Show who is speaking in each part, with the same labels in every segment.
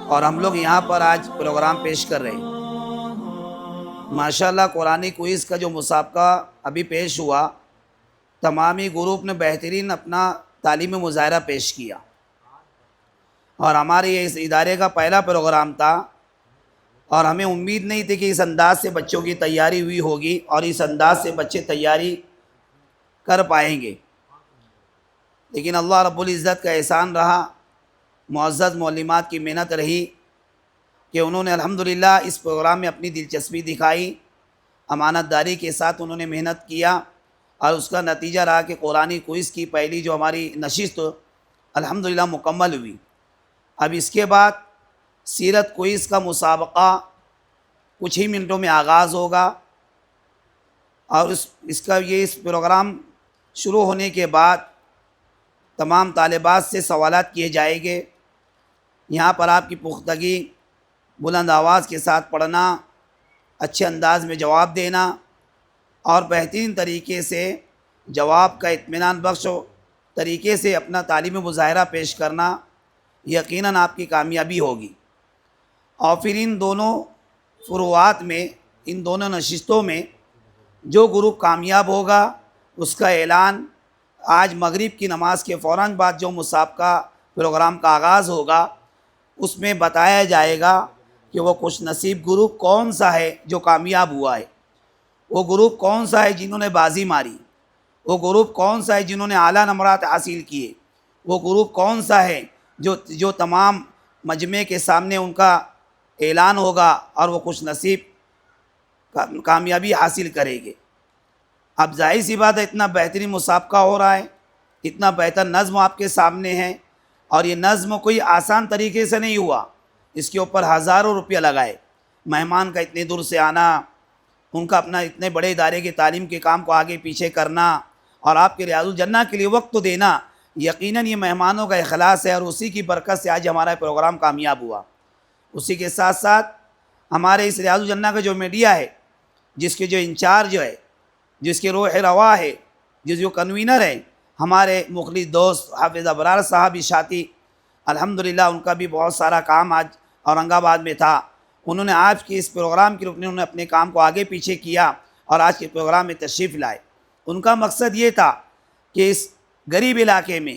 Speaker 1: اور ہم لوگ یہاں پر آج پروگرام پیش کر رہے ہیں۔ ماشاءاللہ قرآنی کوئز کا جو مسابقہ ابھی پیش ہوا، تمامی گروپ نے بہترین اپنا تعلیمی مظاہرہ پیش کیا، اور ہمارے اس ادارے کا پہلا پروگرام تھا، اور ہمیں امید نہیں تھی کہ اس انداز سے بچوں کی تیاری ہوئی ہوگی اور اس انداز سے بچے تیاری کر پائیں گے، لیکن اللہ رب العزت کا احسان رہا، معزز معلمات کی محنت رہی کہ انہوں نے الحمدللہ اس پروگرام میں اپنی دلچسپی دکھائی، امانت داری کے ساتھ انہوں نے محنت کیا، اور اس کا نتیجہ رہا کہ قرآنی کوئز کی پہلی جو ہماری نشست الحمدللہ مکمل ہوئی۔ اب اس کے بعد سیرت کوئز کا مسابقہ کچھ ہی منٹوں میں آغاز ہوگا، اور اس پروگرام شروع ہونے کے بعد تمام طالبات سے سوالات کیے جائیں گے۔ یہاں پر آپ کی پختگی، بلند آواز کے ساتھ پڑھنا، اچھے انداز میں جواب دینا اور بہترین طریقے سے جواب کا اطمینان بخش طریقے سے اپنا تعلیمی مظاہرہ پیش کرنا یقیناً آپ کی کامیابی ہوگی۔ اور پھر ان دونوں فروعات میں، ان دونوں نشستوں میں جو گروپ کامیاب ہوگا اس کا اعلان آج مغرب کی نماز کے فوراً بعد جو مسابقہ پروگرام کا آغاز ہوگا اس میں بتایا جائے گا کہ وہ خوش نصیب گروپ کون سا ہے جو کامیاب ہوا ہے، وہ گروپ کون سا ہے جنہوں نے بازی ماری، وہ گروپ کون سا ہے جنہوں نے اعلیٰ نمرات حاصل کیے، وہ گروپ کون سا ہے جو تمام مجمع کے سامنے ان کا اعلان ہوگا اور وہ خوش نصیب کامیابی حاصل کرے گے۔ اب ظاہر سی بات ہے، اتنا بہترین مسابقہ ہو رہا ہے، اتنا بہتر نظم آپ کے سامنے ہے، اور یہ نظم کوئی آسان طریقے سے نہیں ہوا، اس کے اوپر ہزاروں روپیہ لگائے، مہمان کا اتنے دور سے آنا، ان کا اپنا اتنے بڑے ادارے کے تعلیم کے کام کو آگے پیچھے کرنا اور آپ کے ریاض الجنہ کے لیے وقت تو دینا، یقیناً یہ مہمانوں کا اخلاص ہے، اور اسی کی برکت سے آج ہمارا پروگرام کامیاب ہوا۔ اسی کے ساتھ ساتھ ہمارے اس ریاض الجنہ کا جو میڈیا ہے، جس کے جو انچارج ہے، جس کے روح رواں ہے، جو کنوینر ہے، ہمارے مخلص دوست حافظ ابرار صاحب اشاعتی، الحمدللہ ان کا بھی بہت سارا کام آج اورنگ آباد میں تھا، انہوں نے آج کے اس پروگرام کے انہوں نے اپنے کام کو آگے پیچھے کیا اور آج کے پروگرام میں تشریف لائے۔ ان کا مقصد یہ تھا کہ اس غریب علاقے میں،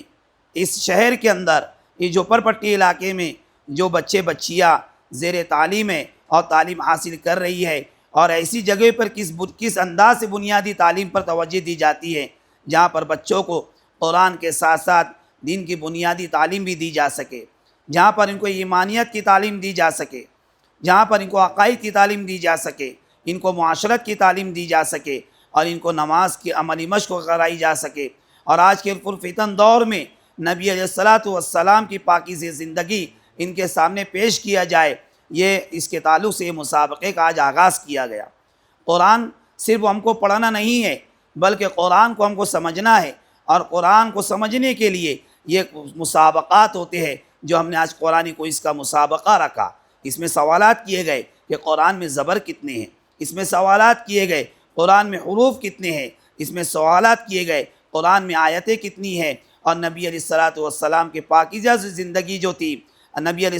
Speaker 1: اس شہر کے اندر، یہ جھوپڑ پٹی علاقے میں جو بچے بچیاں زیر تعلیم ہے اور تعلیم حاصل کر رہی ہے، اور ایسی جگہ پر کس انداز سے بنیادی تعلیم پر توجہ دی جاتی ہے جہاں پر بچوں کو قرآن کے ساتھ ساتھ دین کی بنیادی تعلیم بھی دی جا سکے، جہاں پر ان کو ایمانیت کی تعلیم دی جا سکے، جہاں پر ان کو عقائد کی تعلیم دی جا سکے، ان کو معاشرت کی تعلیم دی جا سکے، اور ان کو نماز کی عملی مشق کرائی جا سکے۔ اور آج کے پرفتن دور میں نبی علیہ الصلاۃ والسلام کی پاکیزہ زندگی ان کے سامنے پیش کیا جائے، یہ اس کے تعلق سے یہ مسابقے کا آج آغاز کیا گیا۔ قرآن صرف ہم کو پڑھنا نہیں ہے، بلکہ قرآن کو ہم کو سمجھنا ہے، اور قرآن کو سمجھنے کے لیے یہ مسابقات ہوتے ہیں جو ہم نے آج قرآن کوئز کا مسابقہ رکھا۔ اس میں سوالات کیے گئے کہ قرآن میں زبر کتنے ہیں، اس میں سوالات کیے گئے قرآن میں حروف کتنے ہیں، اس میں سوالات کیے گئے قرآن میں آیتیں کتنی ہیں، اور نبی علیہ الصلاۃ والسلام کے پاکیزہ زندگی جو تھی، نبی علیہ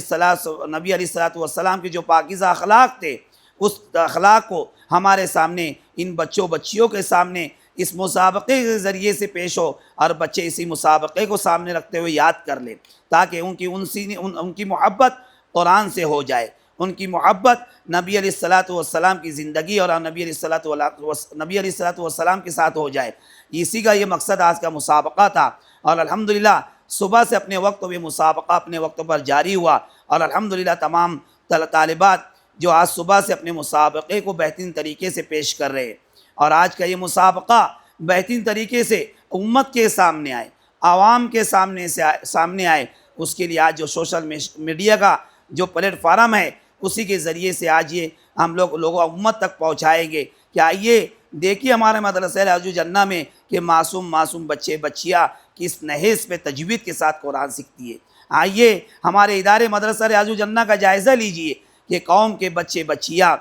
Speaker 1: الصلاۃ والسلام کے جو پاکیزہ اخلاق تھے، اس اخلاق کو ہمارے سامنے، ان بچوں بچیوں کے سامنے اس مسابقے کے ذریعے سے پیش ہو، اور بچے اسی مسابقے کو سامنے رکھتے ہوئے یاد کر لیں، تاکہ ان کی محبت قرآن سے ہو جائے، ان کی محبت نبی علیہ الصلاۃ والسلام کی زندگی اور نبی علیہ الصلاۃ والسلام کے ساتھ ہو جائے۔ اسی کا یہ مقصد آج کا مسابقہ تھا، اور الحمدللہ صبح سے اپنے وقت میں مسابقہ اپنے وقت پر جاری ہوا، اور الحمدللہ تمام طالبات جو آج صبح سے اپنے مسابقے کو بہترین طریقے سے پیش کر رہے ہیں، اور آج کا یہ مسابقہ بہترین طریقے سے امت کے سامنے آئے، عوام کے سامنے آئے، اس کے لیے آج جو سوشل میڈیا کا جو پلیٹ فارم ہے، اسی کے ذریعے سے آج یہ ہم لوگوں امت تک پہنچائیں گے کہ آئیے دیکھیے ہمارے مدرسہ ریاض الجنہ میں کہ معصوم بچے بچیاں کس نحیس پہ تجوید کے ساتھ قرآن سیکھتی ہے۔ آئیے ہمارے ادارے مدرسہ ریاض الجنہ کا جائزہ لیجئے کہ قوم کے بچے بچیاں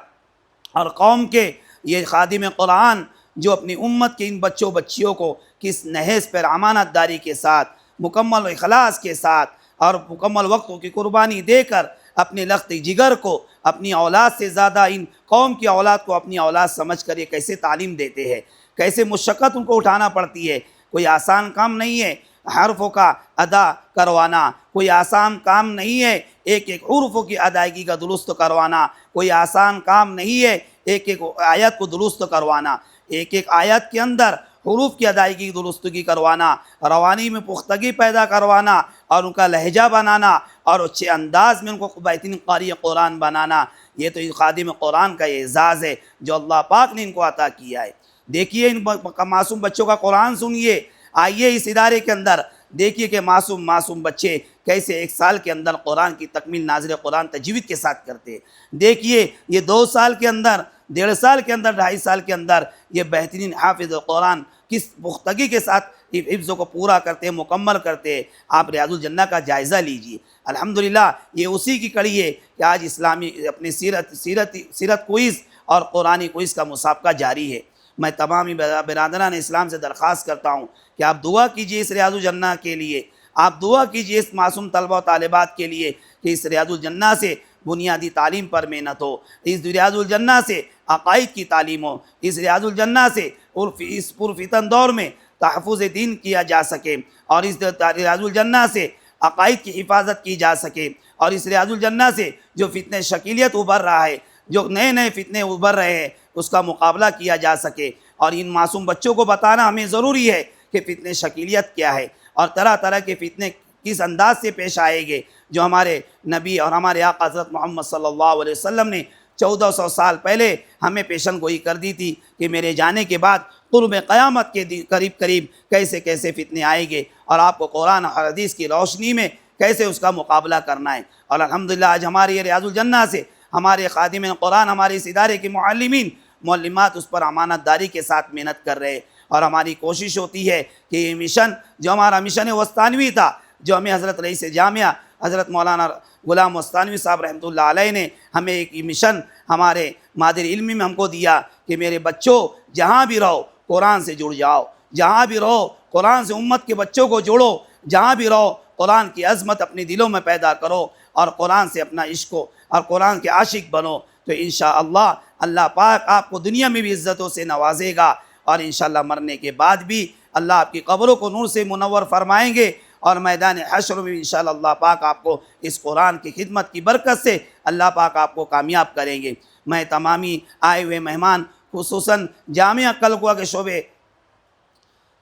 Speaker 1: اور قوم کے یہ خادم قرآن جو اپنی امت کے ان بچوں بچیوں کو کس نہج پر امانت داری کے ساتھ، مکمل اخلاص کے ساتھ اور مکمل وقتوں کی قربانی دے کر اپنے لخت جگر کو اپنی اولاد سے زیادہ ان قوم کی اولاد کو اپنی اولاد سمجھ کر یہ کیسے تعلیم دیتے ہیں، کیسے مشقت ان کو اٹھانا پڑتی ہے۔ کوئی آسان کام نہیں ہے حرفوں کا ادا کروانا، کوئی آسان کام نہیں ہے ایک ایک حرفوں کی ادائیگی کا درست کروانا، کوئی آسان کام نہیں ہے ایک ایک آیت کو درست کروانا، ایک ایک آیت کے اندر حروف کی ادائیگی درستگی کروانا، روانی میں پختگی پیدا کروانا اور ان کا لہجہ بنانا اور اچھے انداز میں ان کو بہترین قاری قرآن بنانا، یہ تو خادم قرآن کا اعزاز ہے جو اللہ پاک نے ان کو عطا کیا ہے۔ دیکھیے ان معصوم بچوں کا قرآن سنیے، آئیے اس ادارے کے اندر دیکھیے کہ معصوم بچے کیسے 1 سال کے اندر قرآن کی تکمیل ناظر قرآن تجوید کے ساتھ کرتے ہیں۔ دیکھیے یہ 2 سال کے اندر، 1.5 سال کے اندر، 2.5 سال کے اندر یہ بہترین حافظ قرآن کس پختگی کے ساتھ حفظ کو پورا کرتے ہیں، مکمل کرتے ہیں۔ آپ ریاض الجنہ کا جائزہ لیجیے، الحمدللہ یہ اسی کی کڑی ہے کہ آج اسلامی اپنی سیرت کوئز اور قرآنی کوئز کا مسابقہ جاری ہے۔ میں تمامی برادران اسلام سے درخواست کرتا ہوں کہ آپ دعا کیجئے اس ریاض الجنہ کے لیے، آپ دعا کیجئے اس معصوم طلبہ و طالبات کے لیے کہ اس ریاض الجنہ سے بنیادی تعلیم پر محنت ہو، اس ریاض الجنہ سے عقائد کی تعلیم ہو، اس ریاض الجنہ سے اس پرفتن دور میں تحفظ دین کیا جا سکے، اور اس ریاض الجنہ سے عقائد کی حفاظت کی جا سکے، اور اس ریاض الجنہ سے جو فتنہ شکیلیت ابھر رہا ہے، جو نئے نئے فتنے ابھر رہے ہیں، اس کا مقابلہ کیا جا سکے۔ اور ان معصوم بچوں کو بتانا ہمیں ضروری ہے کہ فتنہ شکیلیت کیا ہے اور طرح طرح کے فتنے کس انداز سے پیش آئے گے، جو ہمارے نبی اور ہمارے آقا حضرت محمد صلی اللہ علیہ وسلم نے 1400 سال پہلے ہمیں پیشن گوئی کر دی تھی کہ میرے جانے کے بعد قرب قیامت کے قریب کیسے کیسے فتنے آئیں گے اور آپ کو قرآن اور حدیث کی روشنی میں کیسے اس کا مقابلہ کرنا ہے۔ اور الحمدللہ آج ہمارے یہ ریاض الجنہ سے ہمارے خادم قرآن، ہمارے اس ادارے کے معلمین معلمات اس پر امانت داری کے ساتھ محنت کر رہے ہیں، اور ہماری کوشش ہوتی ہے کہ یہ مشن جو ہمارا مشن وسطانوی تھا، جو ہمیں حضرت رئیس جامعہ حضرت مولانا غلام وسطانوی صاحب رحمۃ اللہ علیہ نے ہمیں ایک مشن ہمارے مادر علمی میں ہم کو دیا کہ میرے بچوں جہاں بھی رہو قرآن سے جڑ جاؤ، جہاں بھی رہو قرآن سے امت کے بچوں کو جوڑو، جہاں بھی رہو قرآن کی عظمت اپنے دلوں میں پیدا کرو اور قرآن سے اپنا عشق اور قرآن کے عاشق بنو، تو انشاءاللہ اللہ پاک آپ کو دنیا میں بھی عزتوں سے نوازے گا، اور انشاءاللہ مرنے کے بعد بھی اللہ آپ کی قبروں کو نور سے منور فرمائیں گے، اور میدان حشر میں انشاءاللہ اللہ پاک آپ کو اس قرآن کی خدمت کی برکت سے اللہ پاک آپ کو کامیاب کریں گے۔ میں تمامی آئے ہوئے مہمان خصوصاً جامعہ کلکوا کے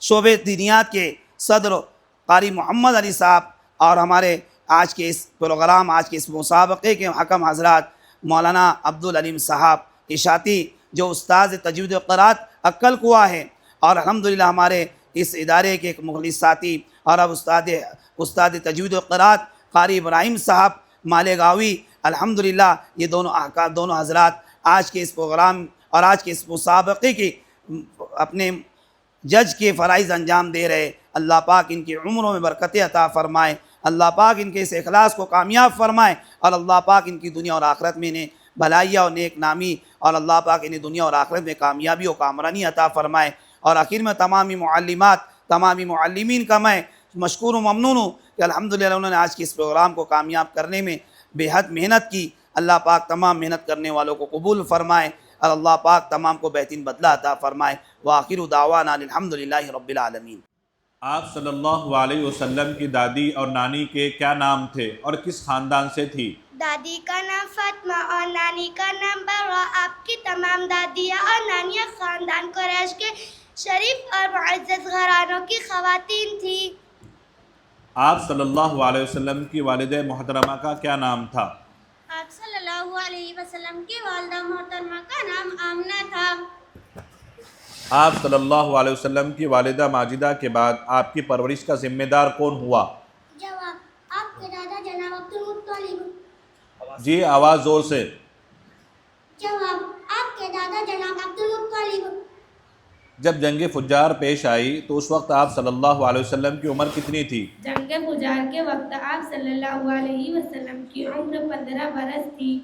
Speaker 1: شعبے دینیات کے صدر قاری محمد علی صاحب اور ہمارے آج کے اس پروگرام، آج کے اس مسابقے کے حکم حضرات مولانا عبدالعلیم صاحب اشاعتی جو استاذ تجوید و قرات کلکوا ہے، اور الحمدللہ ہمارے اس ادارے کے ایک مخلص ساتھی اور اب استاد تجوید و قرات قاری ابراہیم صاحب مالیگاوی، الحمدللہ یہ دونوں حضرات آج کے اس پروگرام اور آج کے اس مسابقے کی اپنے جج کے فرائض انجام دے رہے۔ اللہ پاک ان کی عمروں میں برکت عطا فرمائے، اللہ پاک ان کے اس اخلاص کو کامیاب فرمائے، اور اللہ پاک ان کی دنیا اور آخرت میں انہیں بھلائیہ اور نیک نامی، اور اللہ پاک انہیں دنیا اور آخرت میں کامیابی و کامرانی عطا فرمائے۔ اور آخر میں تمامی معلمات، تمامی معلمین کا میں مشکور و ممنون ہوں کہ الحمدللہ انہوں نے آج کے اس پروگرام کو کامیاب کرنے میں بے حد محنت کی۔ اللہ پاک تمام محنت کرنے والوں کو قبول فرمائے، اور اللہ پاک تمام کو بہترین بدلہ عطا فرمائے۔ وآخر دعوانا الحمدللہ رب العالمین۔
Speaker 2: آپ صلی اللہ علیہ وسلم کی دادی اور نانی کے کیا نام تھے اور کس خاندان سے تھی؟
Speaker 3: دادی کا نام فاطمہ اور نانی کا نام برا۔ آپ کی تمام دادیاں اور نانیاں خاندان قریش کے شریف اور معزز گھرانوں کی خواتین تھیں۔
Speaker 2: آپ صلی اللہ علیہ وسلم کی والدہ محترمہ کا کیا نام تھا؟
Speaker 3: آپ صلی اللہ علیہ وسلم کی والدہ محترمہ کا نام آمنہ تھا۔
Speaker 2: آپ صلی اللہ علیہ وسلم کی والدہ ماجدہ کے بعد آپ کی پرورش کا ذمہ دار کون ہوا؟
Speaker 3: جواب، آپ کے دادا جناب عبدالمطلب۔
Speaker 2: جی آواز زور سے۔
Speaker 3: جواب، آپ کے دادا جناب عبدالمطلب۔
Speaker 2: جب جنگ فجار پیش آئی تو اس وقت آپ صلی اللہ علیہ وسلم کی عمر کتنی تھی؟
Speaker 4: جنگ فجار کے وقت آپ صلی اللہ علیہ وسلم کی عمر 15 برس تھی۔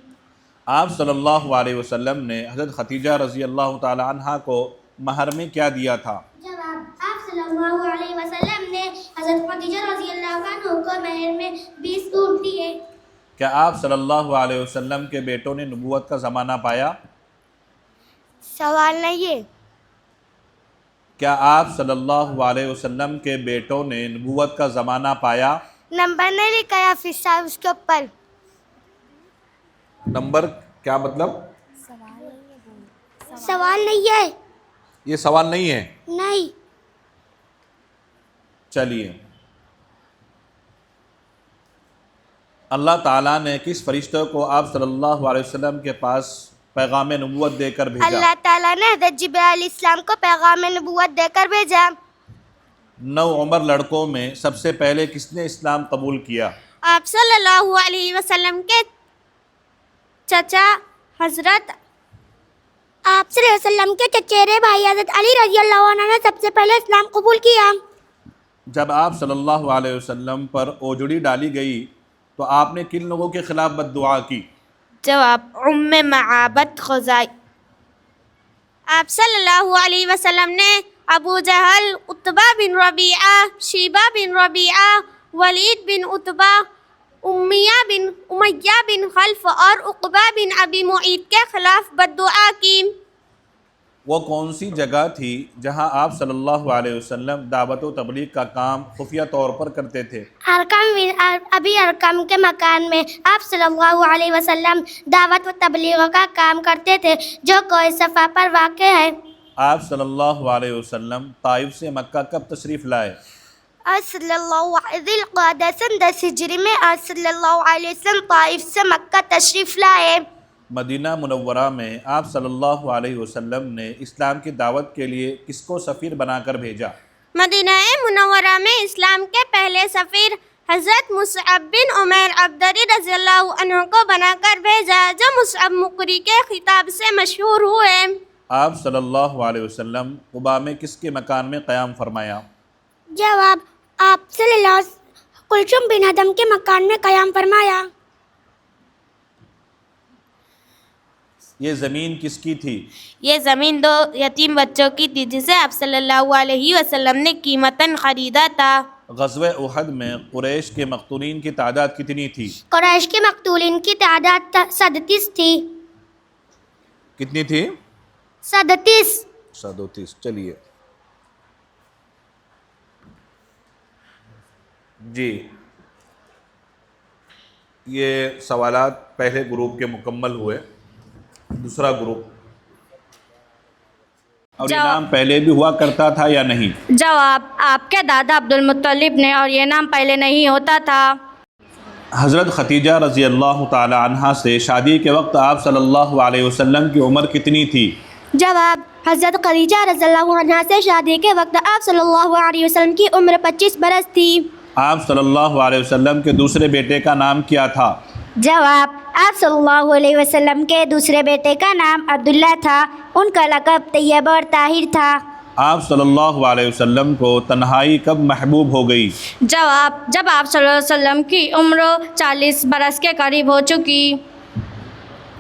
Speaker 2: آپ صلی اللہ علیہ وسلم نے حضرت ختیجہ رضی اللہ تعالی عنہ کو مہر میں کیا دیا تھا؟
Speaker 3: جواب آپ صلی اللہ علیہ وسلم نے حضرت خدیجہ رضی اللہ عنہ کو مہر میں 20 اونٹ دیے۔
Speaker 2: کیا آپ صلی اللہ علیہ وسلم کے بیٹوں نے نبوت کا زمانہ پایا؟
Speaker 3: سوال نہیں ہے۔
Speaker 2: کیا آپ صلی اللہ علیہ وسلم کے بیٹوں نے نبوت کا زمانہ پایا؟
Speaker 3: نمبر نہیں لکھا ہے حافظ صاحب اس کے اوپر۔
Speaker 2: نمبر کیا مطلب؟
Speaker 3: سوال نہیں ہے۔
Speaker 2: یہ سوال نہیں ہے؟
Speaker 3: نہیں۔
Speaker 2: چلیے، اللہ تعالیٰ نے کس فرشتے کو آپ صلی اللہ علیہ وسلم کے پاس پیغام نبوت دے کر بھیجا؟
Speaker 3: اللہ تعالیٰ نے حضرت جبرائیل علیہ السلام کو پیغام نبوت دے کر بھیجا۔
Speaker 2: 9 عمر لڑکوں میں سب سے پہلے کس نے اسلام قبول کیا؟
Speaker 3: آپ صلی اللہ علیہ وسلم کے چچا حضرت آپ صلی اللہ علیہ وسلم کے چچیرے بھائی حضرت علی رضی اللہ عنہ نے سب سے پہلے اسلام قبول کیا۔
Speaker 2: جب آپ صلی اللہ علیہ وسلم پر اوجڑی ڈالی گئی تو آپ نے کن لوگوں کے خلاف بد دعا کی؟
Speaker 3: جواب ام معابد خزائی۔ آپ صلی اللہ علیہ وسلم نے ابو جہل، عتبہ بن ربیعہ، شیبہ بن ربیعہ، ولید بن عتبہ، امیہ بن خلف اور عقبہ بن ابی معیط کے خلاف بد دعا کی۔
Speaker 2: وہ کون سی جگہ تھی جہاں آپ صلی اللہ علیہ وسلم دعوت و تبلیغ کا کام خفیہ طور پر کرتے تھے؟ ارقم کے مکان میں آپ صلی اللہ علیہ وسلم دعوت و تبلیغ کا کام کرتے تھے جو کوہ صفا پر واقع ہے۔ آپ صلی اللہ علیہ وسلم طائف سے مکہ کب تشریف لائے؟
Speaker 3: صلی اللہ ذی القعدہ سن 10 ہجری میں آپ صلی اللہ علیہ وسلم طائف سے مکہ تشریف لائے۔
Speaker 2: مدینہ منورہ میں آپ صلی اللہ علیہ وسلم نے اسلام کی دعوت کے لیے کس کو سفیر بنا کر بھیجا؟
Speaker 3: مدینہ منورہ میں اسلام کے پہلے سفیر حضرت مصعب بن عمیر عبدری رضی اللہ عنہ کو بنا کر بھیجا جو مصعب مقری کے خطاب سے مشہور ہوئے۔
Speaker 2: آپ صلی اللہ علیہ وسلم قباء میں کس کے مکان میں قیام فرمایا؟
Speaker 3: جواب آپ صلی اللہ علیہ وسلم کلثوم بن ادم کے مکان میں قیام فرمایا۔
Speaker 2: یہ زمین کس کی تھی؟
Speaker 4: یہ زمین 2 یتیم بچوں کی تھی جسے آپ صلی اللہ علیہ وسلم نے قیمتاً خریدا تھا۔
Speaker 2: غزوہ احد میں قریش کے مقتولین کی تعداد کتنی تھی؟
Speaker 3: قریش کے مقتولین کی تعداد 37 تھی۔
Speaker 2: کتنی تھی؟
Speaker 3: 37۔
Speaker 2: 37۔ چلیے جی، یہ سوالات پہلے گروپ کے مکمل ہوئے۔ دوسرا گروپ، اور یہ نام پہلے بھی ہوا کرتا تھا یا نہیں؟
Speaker 4: جواب آپ کے دادا عبد المطلب نے، اور یہ نام پہلے نہیں ہوتا تھا۔
Speaker 2: حضرت ختیجہ رضی اللہ تعالی عنہا سے شادی کے وقت آپ صلی اللہ علیہ وسلم کی عمر کتنی تھی؟
Speaker 3: جواب حضرت خدیجہ رضی اللہ عنہا سے شادی کے وقت آپ صلی اللہ علیہ وسلم کی عمر 25 برس تھی۔
Speaker 2: آپ صلی اللہ علیہ وسلم کے دوسرے بیٹے کا نام کیا تھا؟
Speaker 3: جواب آپ صلی اللہ علیہ وسلم کے دوسرے بیٹے کا نام عبداللہ تھا، ان کا لقب طیب اور طاہر تھا۔
Speaker 2: آپ صلی اللہ علیہ وسلم کو تنہائی کب محبوب ہو گئی؟
Speaker 4: جواب جب آپ صلی اللہ علیہ وسلم کی عمر 40 برس کے قریب ہو چکی۔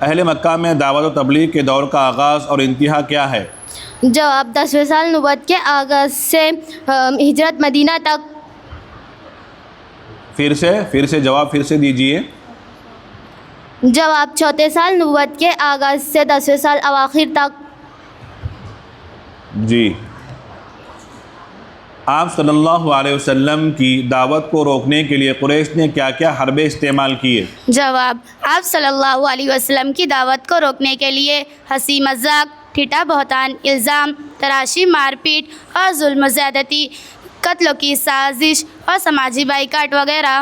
Speaker 2: اہل مکہ میں دعوت و تبلیغ کے دور کا آغاز اور انتہا کیا ہے؟
Speaker 4: جواب 10ویں سال نبوت کے آغاز سے ہجرت مدینہ تک۔
Speaker 2: پھر سے جواب پھر سے دیجئے۔
Speaker 4: جواب 34 سال نبوت کے آغاز سے 10ویں سال اواخر تک۔
Speaker 2: جی، آپ صلی اللہ علیہ وسلم کی دعوت کو روکنے کے لیے قریش نے کیا کیا حربے استعمال کیے؟
Speaker 4: جواب آپ صلی اللہ علیہ وسلم کی دعوت کو روکنے کے لیے ہنسی مذاق، ٹھٹا بہتان، الزام، تراشی، مار پیٹ اور ظلم و زیادتی، قتلوں کی سازش اور سماجی بائیکاٹ وغیرہ۔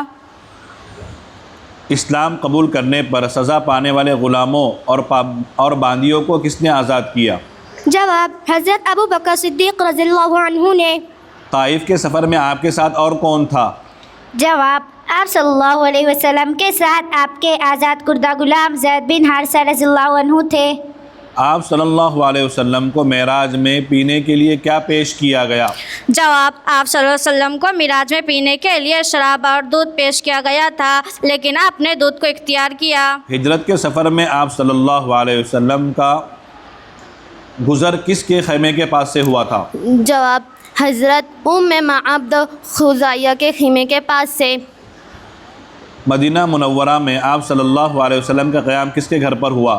Speaker 2: اسلام قبول کرنے پر سزا پانے والے غلاموں اور باندیوں کو کس نے آزاد کیا؟
Speaker 3: جواب حضرت ابو بکر صدیق رضی اللہ عنہ نے۔
Speaker 2: طائف کے سفر میں آپ کے ساتھ اور کون تھا؟
Speaker 3: جواب آپ صلی اللہ علیہ وسلم کے ساتھ آپ کے آزاد کردہ غلام زید بن حارثہ رضی اللہ عنہ تھے۔
Speaker 2: آپ صلی اللہ علیہ وسلم کو معراج میں پینے کے لیے کیا پیش کیا گیا؟
Speaker 4: جواب آپ صلی اللہ علیہ وسلم کو معراج میں پینے کے لیے شراب اور دودھ پیش کیا گیا تھا، لیکن آپ نے دودھ کو اختیار کیا۔
Speaker 2: ہجرت کے سفر میں آپ صلی اللہ علیہ وسلم کا گزر کس کے خیمے کے پاس سے ہوا تھا؟
Speaker 3: جواب حضرت ام معبد خزائیہ کے خیمے کے پاس سے۔
Speaker 2: مدینہ منورہ میں آپ صلی اللہ علیہ وسلم کا قیام کس کے گھر پر ہوا؟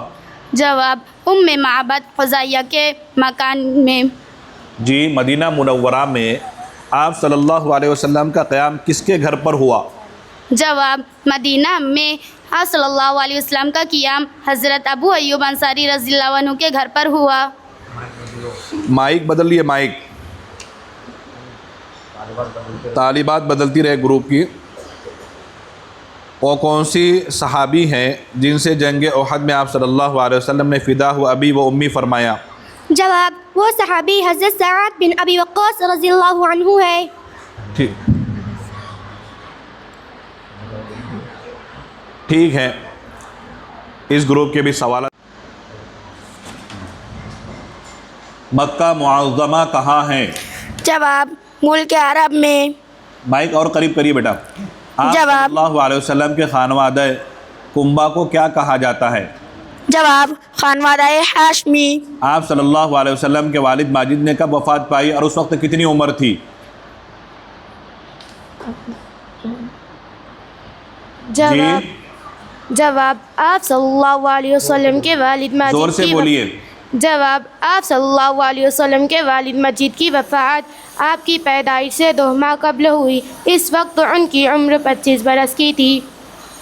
Speaker 4: جواب ام معبد خزائیہ کے مکان میں۔
Speaker 2: جی، مدینہ منورہ میں آپ صلی اللہ علیہ وسلم کا قیام کس کے گھر پر ہوا؟
Speaker 4: جواب مدینہ میں آپ صلی اللہ علیہ وسلم کا قیام حضرت ابو ایوب انصاری رضی اللہ عنہ کے گھر پر ہوا۔
Speaker 2: مائک بدل لیے، مائک، طالبات بدلتی رہے گروپ کی۔ وہ کون سی صحابی ہیں جن سے جنگ احد میں آپ صلی اللہ علیہ وسلم نے فدا ہوا ابی و امی فرمایا؟
Speaker 3: جواب وہ صحابی حضرت سعد بن ابی وقاص رضی اللہ عنہ ہے۔
Speaker 2: ٹھیک ہے، اس گروپ کے بھی سوالات۔ مکہ معظمہ کہاں ہیں؟
Speaker 3: جواب ملک عرب میں۔
Speaker 2: مائک اور قریب کریے بیٹا۔ آپ صلی اللہ علیہ وسلم کے خانوادہ کنبہ کو کیا کہا جاتا ہے؟
Speaker 3: جواب خانوادہ ہاشمی۔
Speaker 2: آپ صلی اللہ علیہ وسلم کے والد ماجد نے کب وفات پائی اور اس وقت کتنی عمر تھی؟
Speaker 3: جواب آپ صلی اللہ علیہ وسلم کے والد ماجد
Speaker 2: زور سے بولیے۔
Speaker 3: جواب آپ صلی اللہ علیہ وسلم کے والد مجید کی وفات آپ کی پیدائش سے 2 ماہ قبل ہوئی۔ اس وقت ان کی عمر 25 برس کی تھی۔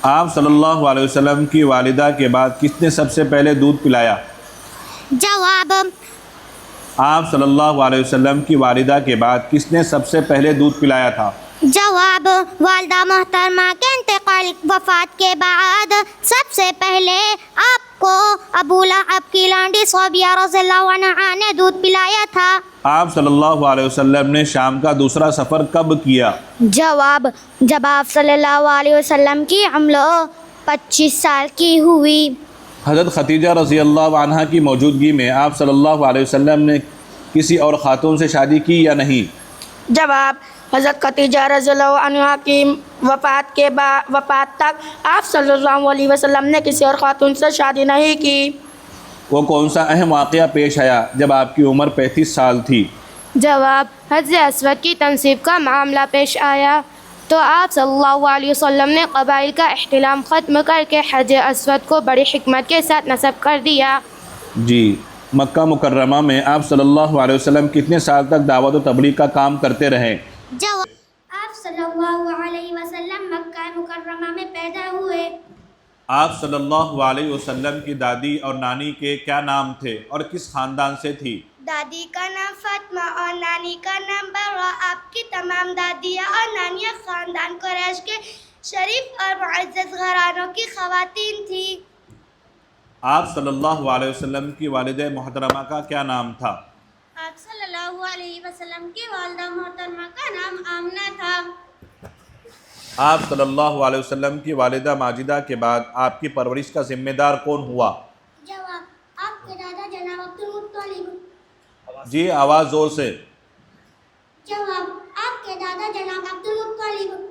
Speaker 2: آپ صلی اللہ علیہ وسلم کی والدہ کے بعد کس نے سب سے پہلے دودھ پلایا؟
Speaker 3: جواب
Speaker 2: آپ صلی اللہ علیہ وسلم کی والدہ کے بعد کس نے سب سے پہلے دودھ پلایا تھا؟
Speaker 3: جواب والدہ محترمہ کے انتقال وفات کے بعد سب سے پہلے آپ کو ابو لہب کی لانڈی صوبیہ رضی اللہ عنہا نے دودھ پلایا تھا۔
Speaker 2: آپ صلی اللہ علیہ وسلم نے شام کا دوسرا سفر کب کیا؟
Speaker 3: جواب جب آپ صلی اللہ علیہ وسلم کی عمر 25 سال کی ہوئی۔
Speaker 2: حضرت ختیجہ رضی اللہ عنہا کی موجودگی میں آپ صلی اللہ علیہ وسلم نے کسی اور خاتون سے شادی کی یا نہیں؟
Speaker 3: جواب حضرت ختیجہ رضی اللہ عنہا کی وفات تک آپ صلی اللہ علیہ وسلم نے کسی اور خاتون سے شادی نہیں کی۔
Speaker 2: وہ کون سا اہم واقعہ پیش آیا جب آپ کی عمر 35 سال تھی؟
Speaker 3: جواب حج اسود کی تنصیب کا معاملہ پیش آیا تو آپ صلی اللہ علیہ وسلم نے قبائل کا احتلام ختم کر کے حج اسود کو بڑی حکمت کے ساتھ نصب کر دیا۔
Speaker 2: جی، مکہ مکرمہ میں آپ صلی اللہ علیہ وسلم کتنے سال تک دعوت و تبلیغ کا کام کرتے رہے؟
Speaker 3: جواب آپ صلی اللہ علیہ وسلم مکہ مکرمہ میں پیدا ہوئے۔
Speaker 2: آپ صلی اللہ علیہ وسلم کی دادی اور نانی کے کیا نام تھے اور کس خاندان سے تھی؟
Speaker 3: دادی کا نام فاطمہ اور نانی کا نام برا۔ آپ کی تمام دادیاں اور نانیاں خاندان قریش کے شریف اور معزز گھرانوں کی خواتین تھیں۔
Speaker 2: آپ صلی اللہ علیہ وسلم کی والدہ محترمہ کا کیا نام تھا؟
Speaker 3: آپ صلی اللہ علیہ وسلم کی والدہ محترمہ کا نام آمنہ تھا۔
Speaker 2: آپ صلی اللہ علیہ وسلم کی والدہ ماجدہ کے بعد آپ کی پرورش کا ذمہ دار کون ہوا؟
Speaker 3: جواب آپ کے دادا جناب عبد المطلب۔
Speaker 2: جی، آواز زور سے۔
Speaker 3: جواب آپ کے دادا جناب عبد المطلب۔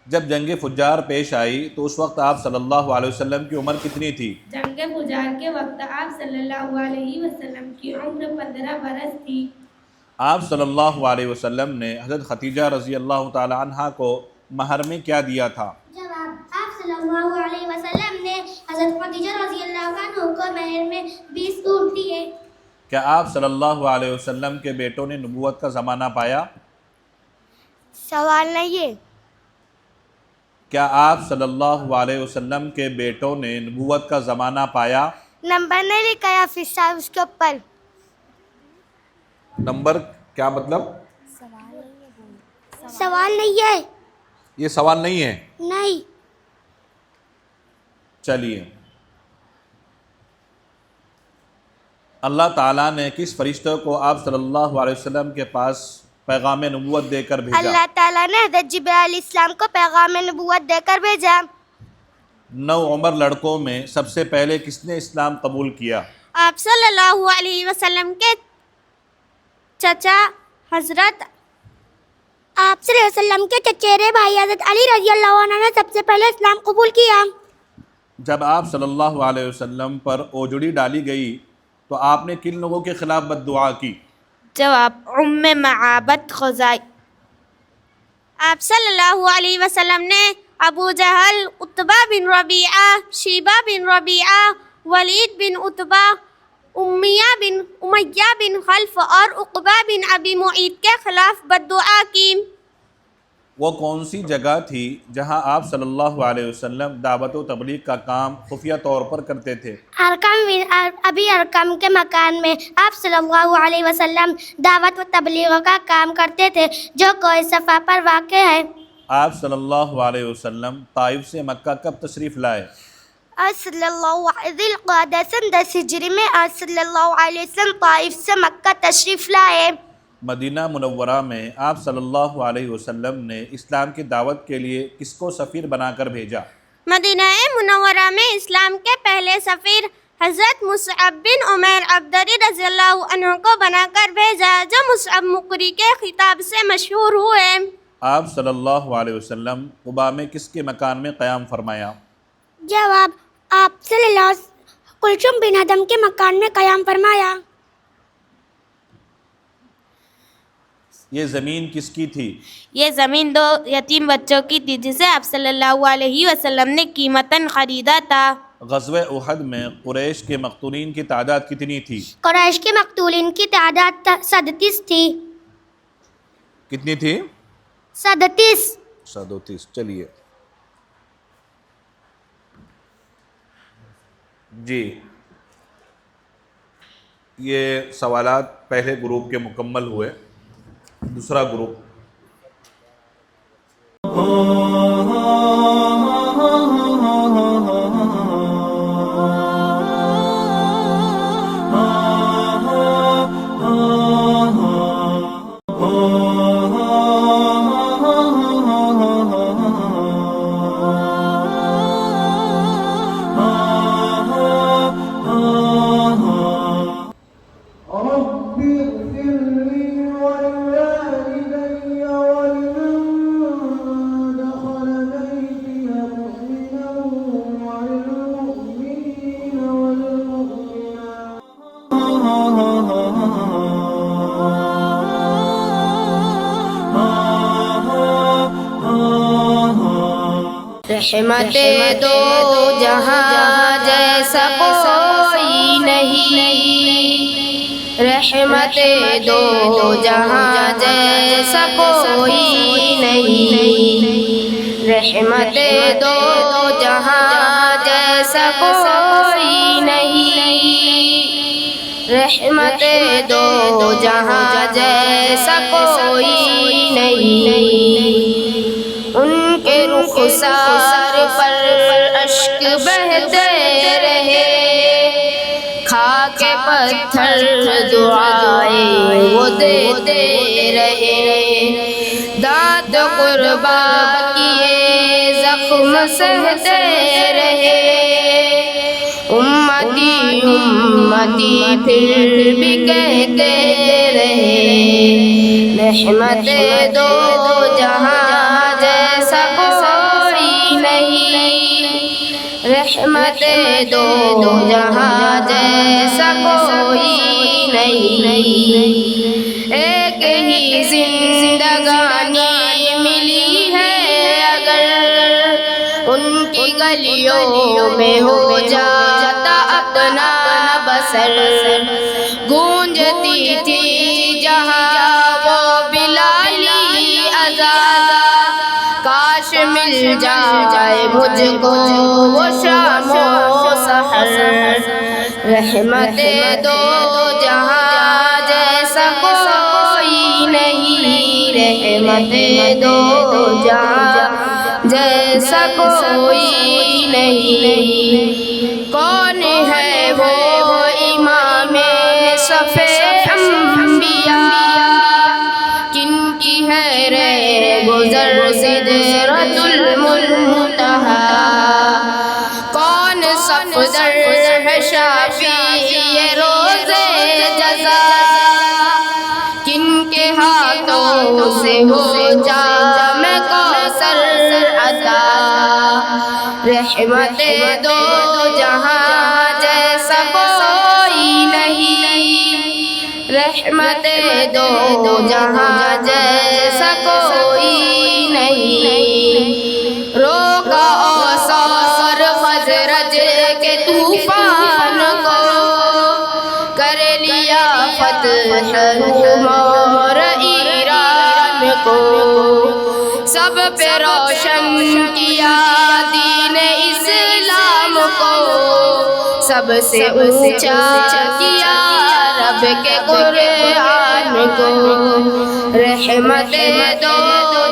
Speaker 2: جب جنگ فجار پیش آئی تو اس وقت آپ صلی اللہ علیہ وسلم کی عمر کتنی تھی؟
Speaker 5: جنگ فجار کے وقت آپ صلی اللہ علیہ وسلم کی عمر 15 برس تھی۔
Speaker 2: آپ صلی اللہ علیہ وسلم نے حضرت ختیجہ رضی اللہ تعالی عنہا کو مہر میں کیا دیا تھا؟
Speaker 3: جواب آپ صلی اللہ علیہ وسلم نے حضرت خدیجہ رضی اللہ عنہ کو مہر میں 20 اونٹ دیے۔
Speaker 2: کیا آپ صلی اللہ علیہ وسلم کے بیٹوں نے نبوت کا زمانہ پایا؟
Speaker 3: سوال نہیں ہے۔
Speaker 2: کیا آپ صلی اللہ علیہ وسلم کے بیٹوں نے نبوت کا زمانہ پایا؟
Speaker 3: نمبر نہیں لکھا یا پھر صاحب اس کے اوپر
Speaker 2: نمبر کیا مطلب؟
Speaker 3: سوال نہیں ہے۔
Speaker 2: یہ سوال نہیں ہے؟
Speaker 3: نہیں۔
Speaker 2: چلیے، اللہ تعالیٰ نے کس فرشتوں کو آپ صلی اللہ علیہ وسلم کے پاس پیغام نبوت دے کر بھیجا؟
Speaker 3: اللہ تعالیٰ نے حضرت جبرائیل علیہ السلام کو پیغام نبوت دے کر بھیجا۔
Speaker 2: 9 عمر لڑکوں میں سب سے پہلے کس نے اسلام قبول کیا؟
Speaker 3: آپ صلی اللہ علیہ وسلم کے چچا حضرت آپ صلی اللہ علیہ وسلم کے چچیرے بھائی حضرت علی رضی اللہ عنہ نے سب سے پہلے اسلام قبول کیا۔
Speaker 2: جب آپ صلی اللہ علیہ وسلم پر اوجڑی ڈالی گئی تو آپ نے کن لوگوں کے خلاف بد دعا کی؟
Speaker 3: جواب ام معابد خزائی۔ آپ صلی اللہ علیہ وسلم نے ابو جہل، عتبہ بن ربیعہ، شیبہ بن ربیعہ، ولید بن عتبہ، امیہ بن خلف اور عقبہ بن ابی معیط کے خلاف بد دعا کی۔
Speaker 2: وہ کون سی جگہ تھی جہاں آپ صلی اللہ علیہ وسلم دعوت و تبلیغ کا کام خفیہ طور پر کرتے تھے؟
Speaker 4: ارکم کے مکان میں آپ صلی اللہ علیہ وسلم دعوت و تبلیغ کا کام کرتے تھے جو کوہ صفا پر واقع ہے۔
Speaker 2: آپ صلی اللہ علیہ وسلم طائف سے مکہ کب تشریف لائے؟
Speaker 4: آپ صلی اللہ علیہ القعدہ سن 10 ہجری میں آپ صلی اللہ علیہ وسلم طائف سے مکہ تشریف لائے۔
Speaker 2: مدینہ منورہ میں آپ صلی اللہ علیہ وسلم نے اسلام کی دعوت کے لیے کس کو سفیر بنا کر بھیجا؟
Speaker 3: مدینہ منورہ میں اسلام کے پہلے سفیر حضرت مصعب بن عمیر عبدری رضی اللہ عنہ کو بنا کر بھیجا، جو مصعب مقری کے خطاب سے مشہور ہوئے۔
Speaker 2: آپ صلی اللہ علیہ وسلم قباء میں کس کے مکان میں قیام فرمایا؟
Speaker 4: جواب آپ صلی اللہ علیہ وسلم کلثوم بن ادم کے مکان میں قیام فرمایا۔
Speaker 2: یہ زمین کس کی تھی؟
Speaker 3: یہ زمین 2 یتیم بچوں کی تھی جسے آپ صلی اللہ علیہ وسلم نے قیمتاً خریدا تھا۔
Speaker 2: غزوہ احد میں قریش کے مقتولین کی تعداد کتنی تھی؟
Speaker 4: قریش کے مقتولین کی تعداد 37 تھی۔
Speaker 2: کتنی تھی؟
Speaker 4: 37۔
Speaker 2: 37۔ چلیے جی، یہ سوالات پہلے گروپ کے مکمل ہوئے۔ دوسرا گروپ
Speaker 3: رحمت دو جہاں جیسا کوئی نہیں، رحمت دو جہاں جیسا کوئی نہیں، رحمت دو جہاں جیسا کوئی نہیں، رحمت دو جہاں جیسا کوئی نہیں۔ ان کے رخسار پر اشک بہتے رہے، کھا کے پتھر دعائیں وہ دیتے رہے، داد قربا کیے زخم سہتے رہے، امتی امتی پھر بھی کہتے رہے، رحمت دو جہاں جیسا کوئی نہیں، رحمت دو جہاں جیسا کوئی نہیں۔ ایک ہی زندگانی ملی ہے اگر ان کی گلیوں میں ہو جاتا اپنا بسر، گونجتی تھی جہاں وہ بلالی اذان، کاش مل جائے مجھ کو وہ شام و سحر، رحمت دو جہاں جیسا کوئی نہیں، رحمت دو جہاں جیسا کوئی نہیں۔ کون ہے وہ امام صف انبیاء، کن کی ہے رہ گزر سدرۃ المنتہا، کون صفدر ہے شافی روز جزا، کن کے ہاتھوں سے ہو جام کوثر عطا، رحمت دو جہاں جیسا کوئی نہیں،
Speaker 4: رحمت دو جہاں جیسا کوئی نہیں، روکا اوصار خزرج کے طوفان کو، کر لیا فتح روم اور ایران کو، سب پہ روشن کیا دین اسلام کو، سب سے اونچا کیا رب کے قرآن کو، رحمت دو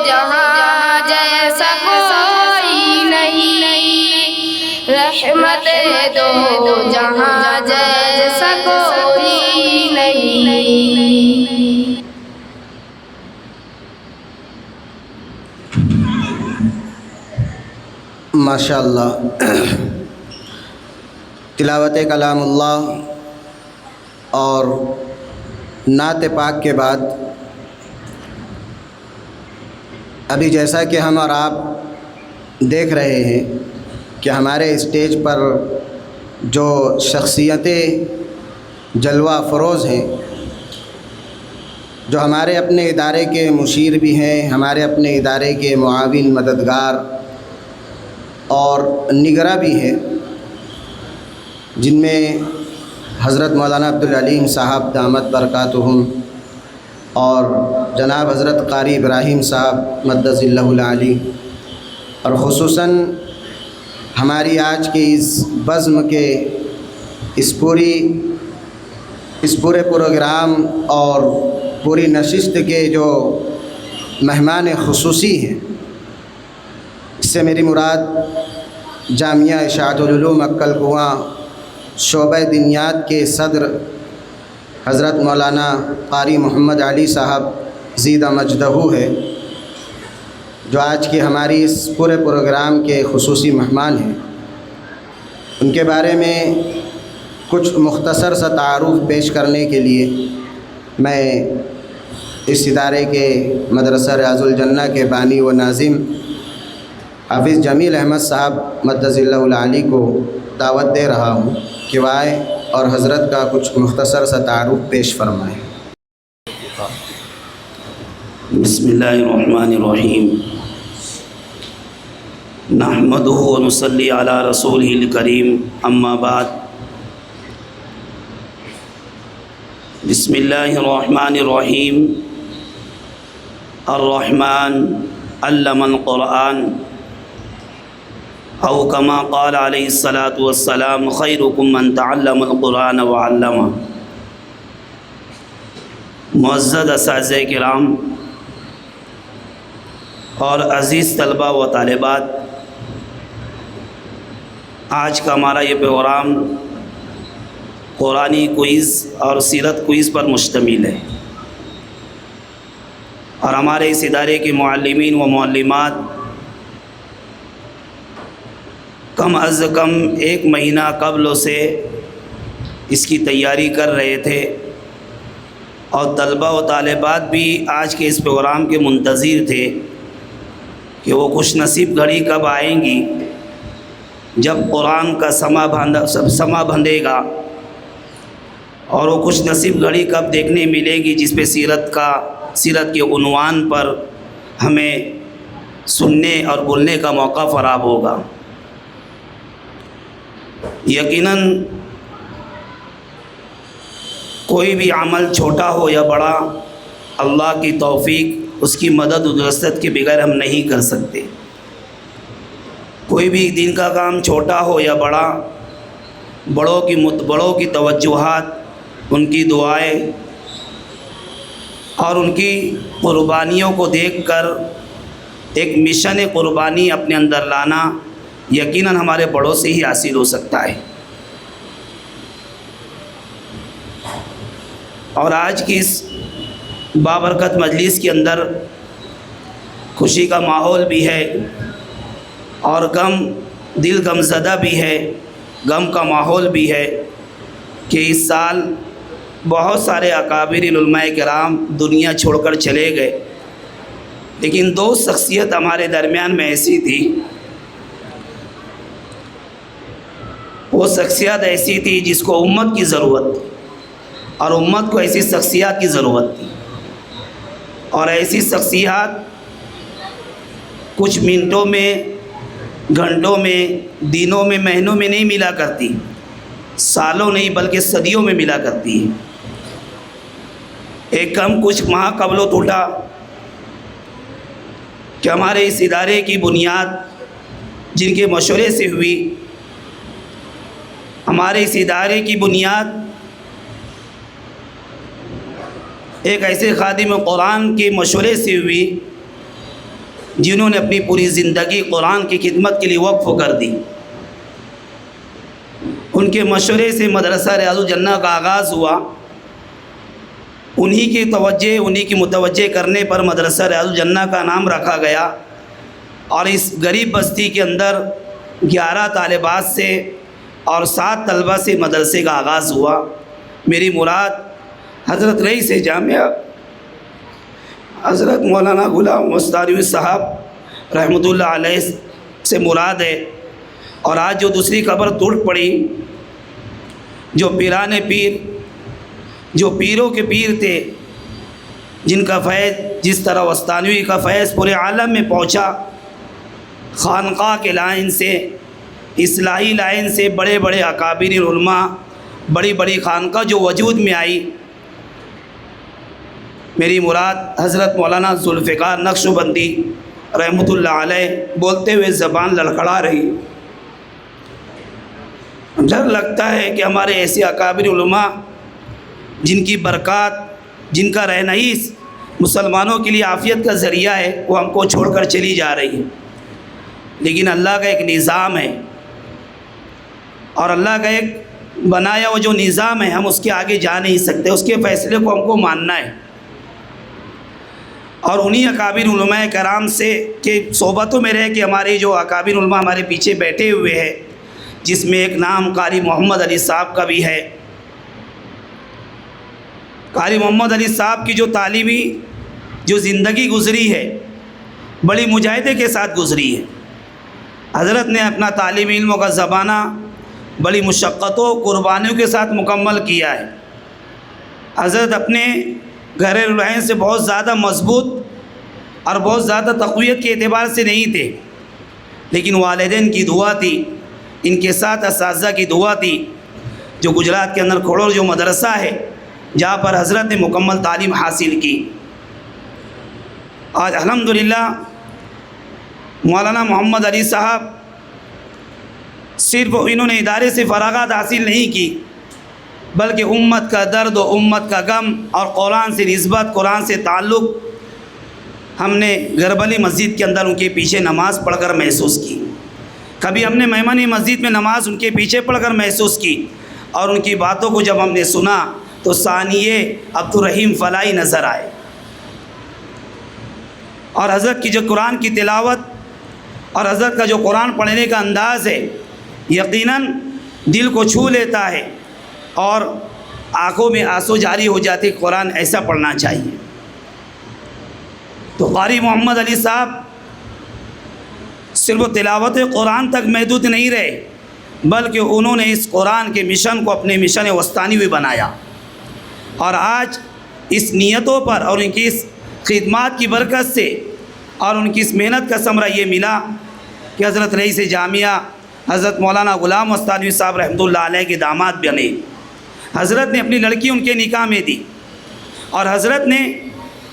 Speaker 4: جہاں جیسا کوئی نہیں، رحمت دو جہاں جیسا کوئی نہیں۔
Speaker 6: ماشاء اللہ، تلاوت کلام اللہ اور نعت پاک کے بعد ابھی جیسا کہ ہم اور آپ دیکھ رہے ہیں کہ ہمارے اسٹیج پر جو شخصیتیں جلوہ افروز ہیں، جو ہمارے اپنے ادارے کے مشیر بھی ہیں، ہمارے اپنے ادارے کے معاون مددگار اور نگراں بھی ہیں، جن میں حضرت مولانا عبدالعلیم صاحب دامت برکاتہم اور جناب حضرت قاری ابراہیم صاحب مدظ اللہ العالی، اور خصوصاً ہماری آج کے اس بزم کے اس پورے پروگرام اور پوری نشست کے جو مہمان خصوصی ہیں، اس سے میری مراد جامعہ اشاعت العلوم عکل کنواں شعبہ دینیات کے صدر حضرت مولانا قاری محمد علی صاحب زیدہ مجدہ ہے، جو آج کی ہماری اس پورے پروگرام کے خصوصی مہمان ہیں۔ ان کے بارے میں کچھ مختصر سا تعارف پیش کرنے کے لیے میں اس ادارے کے مدرسہ ریاض الجنہ کے بانی و ناظم حافظ جمیل احمد صاحب مدظ اللہ العالی کو دعوت دے رہا ہوں کہ وہ آئیں اور حضرت کا کچھ مختصر سا تعارف پیش فرمائیں۔
Speaker 1: بسم اللہ الرحمن الرحیم، نحمدہ و نصلی علی رسولہ الکریم، اما بعد، بسم اللہ الرحمن الرحیم، الرحمن علم القرآن، او کما قال علیہ الصلاۃ والسلام خیرکم من تعلم القرآن وعلمہ۔ معزز اساتذہ کرام اور عزیز طلبہ و طالبات، آج کا ہمارا یہ پروگرام قرآنی کوئز اور سیرت کوئز پر مشتمل ہے، اور ہمارے اس ادارے کے معلمین و معلمات کم از کم 1 مہینہ قبل سے اس کی تیاری کر رہے تھے، اور طلبہ و طالبات بھی آج کے اس پروگرام کے منتظر تھے کہ وہ خوش نصیب گھڑی کب آئیں گی جب قرآن کا سما بندھے گا، اور وہ خوش نصیب گھڑی کب دیکھنے ملے گی جس پہ سیرت کے عنوان پر ہمیں سننے اور بولنے کا موقع فراہم ہوگا۔ یقیناً کوئی بھی عمل چھوٹا ہو یا بڑا، اللہ کی توفیق، اس کی مدد و نصرت کے بغیر ہم نہیں کر سکتے۔ کوئی بھی دین کا کام چھوٹا ہو یا بڑا، بڑوں کی توجہات، ان کی دعائیں اور ان کی قربانیوں کو دیکھ کر ایک مشن قربانی اپنے اندر لانا یقیناً ہمارے بڑوں سے ہی حاصل ہو سکتا ہے۔ اور آج کی اس بابرکت مجلس کے اندر خوشی کا ماحول بھی ہے، اور دل غم زدہ بھی ہے، غم کا ماحول بھی ہے کہ اس سال بہت سارے اکابر علماء کرام دنیا چھوڑ کر چلے گئے، لیکن 2 شخصیت ہمارے درمیان میں ایسی تھی، وہ شخصیت ایسی تھی جس کو امت کی ضرورت تھی، اور امت کو ایسی شخصیات کی ضرورت تھی، اور ایسی شخصیات کچھ منٹوں میں، گھنٹوں میں، دنوں میں، مہینوں میں نہیں ملا کرتی، سالوں نہیں بلکہ صدیوں میں ملا کرتی ہے۔ ایک کم کچھ ماہ قبل ٹوٹا کہ ہمارے اس ادارے کی بنیاد جن کے مشورے سے ہوئی، ہمارے اس ادارے کی بنیاد ایک ایسے خادم قرآن کے مشورے سے ہوئی جنہوں نے اپنی پوری زندگی قرآن کی خدمت کے لیے وقف کر دی۔ ان کے مشورے سے مدرسہ ریاض الجنہ کا آغاز ہوا، انہی کی متوجہ کرنے پر مدرسہ ریاض الجنہ کا نام رکھا گیا، اور اس غریب بستی کے اندر 11 طالبات سے اور 7 طلبہ سے مدرسے کا آغاز ہوا۔ میری مراد حضرت رئیس جامعہ حضرت مولانا غلام مستانوی صاحب رحمۃ اللہ علیہ سے مراد ہے۔ اور آج جو دوسری قبر ٹوٹ پڑی، جو پیران پیر، جو پیروں کے پیر تھے، جن کا فیض جس طرح وستانوی کا فیض پورے عالم میں پہنچا، خانقاہ کے لائن سے، اصلاحی لائن سے بڑے بڑے اکابر علماء، بڑی بڑی خانقاہ جو وجود میں آئی، میری مراد حضرت مولانا ذوالفقار نقشبندی رحمۃ اللہ علیہ بولتے ہوئے زبان لڑکھڑا رہی۔ ڈر لگتا ہے کہ ہمارے ایسے اکابر علماء جن کی برکات، جن کا رہنئیس مسلمانوں کے لیے عافیت کا ذریعہ ہے، وہ ہم کو چھوڑ کر چلی جا رہی ہے۔ لیکن اللہ کا ایک نظام ہے، اور اللہ کا ایک بنایا ہوا جو نظام ہے، ہم اس کے آگے جا نہیں سکتے، اس کے فیصلے کو ہم کو ماننا ہے۔ اور انہی اکابر علماء کرام سے کہ صحبتوں میں رہ کے ہمارے جو اکابر علماء ہمارے پیچھے بیٹھے ہوئے ہیں، جس میں ایک نام قاری محمد علی صاحب کا بھی ہے۔ قاری محمد علی صاحب کی جو تعلیمی جو زندگی گزری ہے، بڑی مجاہدے کے ساتھ گزری ہے۔ حضرت نے اپنا تعلیمی علموں کا زمانہ بڑی مشقتوں، قربانیوں کے ساتھ مکمل کیا ہے۔ حضرت اپنے گھریلو لائن سے بہت زیادہ مضبوط اور بہت زیادہ تقویت کے اعتبار سے نہیں تھے، لیکن والدین کی دعا تھی، ان کے ساتھ اساتذہ کی دعا تھی، جو گجرات کے اندر کھوڑور جو مدرسہ ہے جہاں پر حضرت نے مکمل تعلیم حاصل کی۔ آج الحمدللہ مولانا محمد علی صاحب صرف انہوں نے ادارے سے فراغت حاصل نہیں کی، بلکہ امت کا درد و امت کا غم اور قرآن سے نسبت، قرآن سے تعلق ہم نے گربلی مسجد کے اندر ان کے پیچھے نماز پڑھ کر محسوس کی۔ کبھی ہم نے میمنی مسجد میں نماز ان کے پیچھے پڑھ کر محسوس کی، اور ان کی باتوں کو جب ہم نے سنا تو ثانیے عبدالرحیم فلاحی نظر آئے۔ اور حضرت کی جو قرآن کی تلاوت اور حضرت کا جو قرآن پڑھنے کا انداز ہے، یقیناً دل کو چھو لیتا ہے، اور آنکھوں میں آنسو جاری ہو جاتے، قرآن ایسا پڑھنا چاہیے۔ تو قاری محمد علی صاحب صرف تلاوت قرآن تک محدود نہیں رہے، بلکہ انہوں نے اس قرآن کے مشن کو اپنے مشن وسطانی بھی بنایا۔ اور آج اس نیتوں پر اور ان کی اس خدمات کی برکت سے اور ان کی اس محنت کا ثمرہ یہ ملا کہ حضرت رئیس جامعہ حضرت مولانا غلام مستانوی صاحب رحمۃ اللہ علیہ کے داماد بنے۔ حضرت نے اپنی لڑکی ان کے نکاح میں دی، اور حضرت نے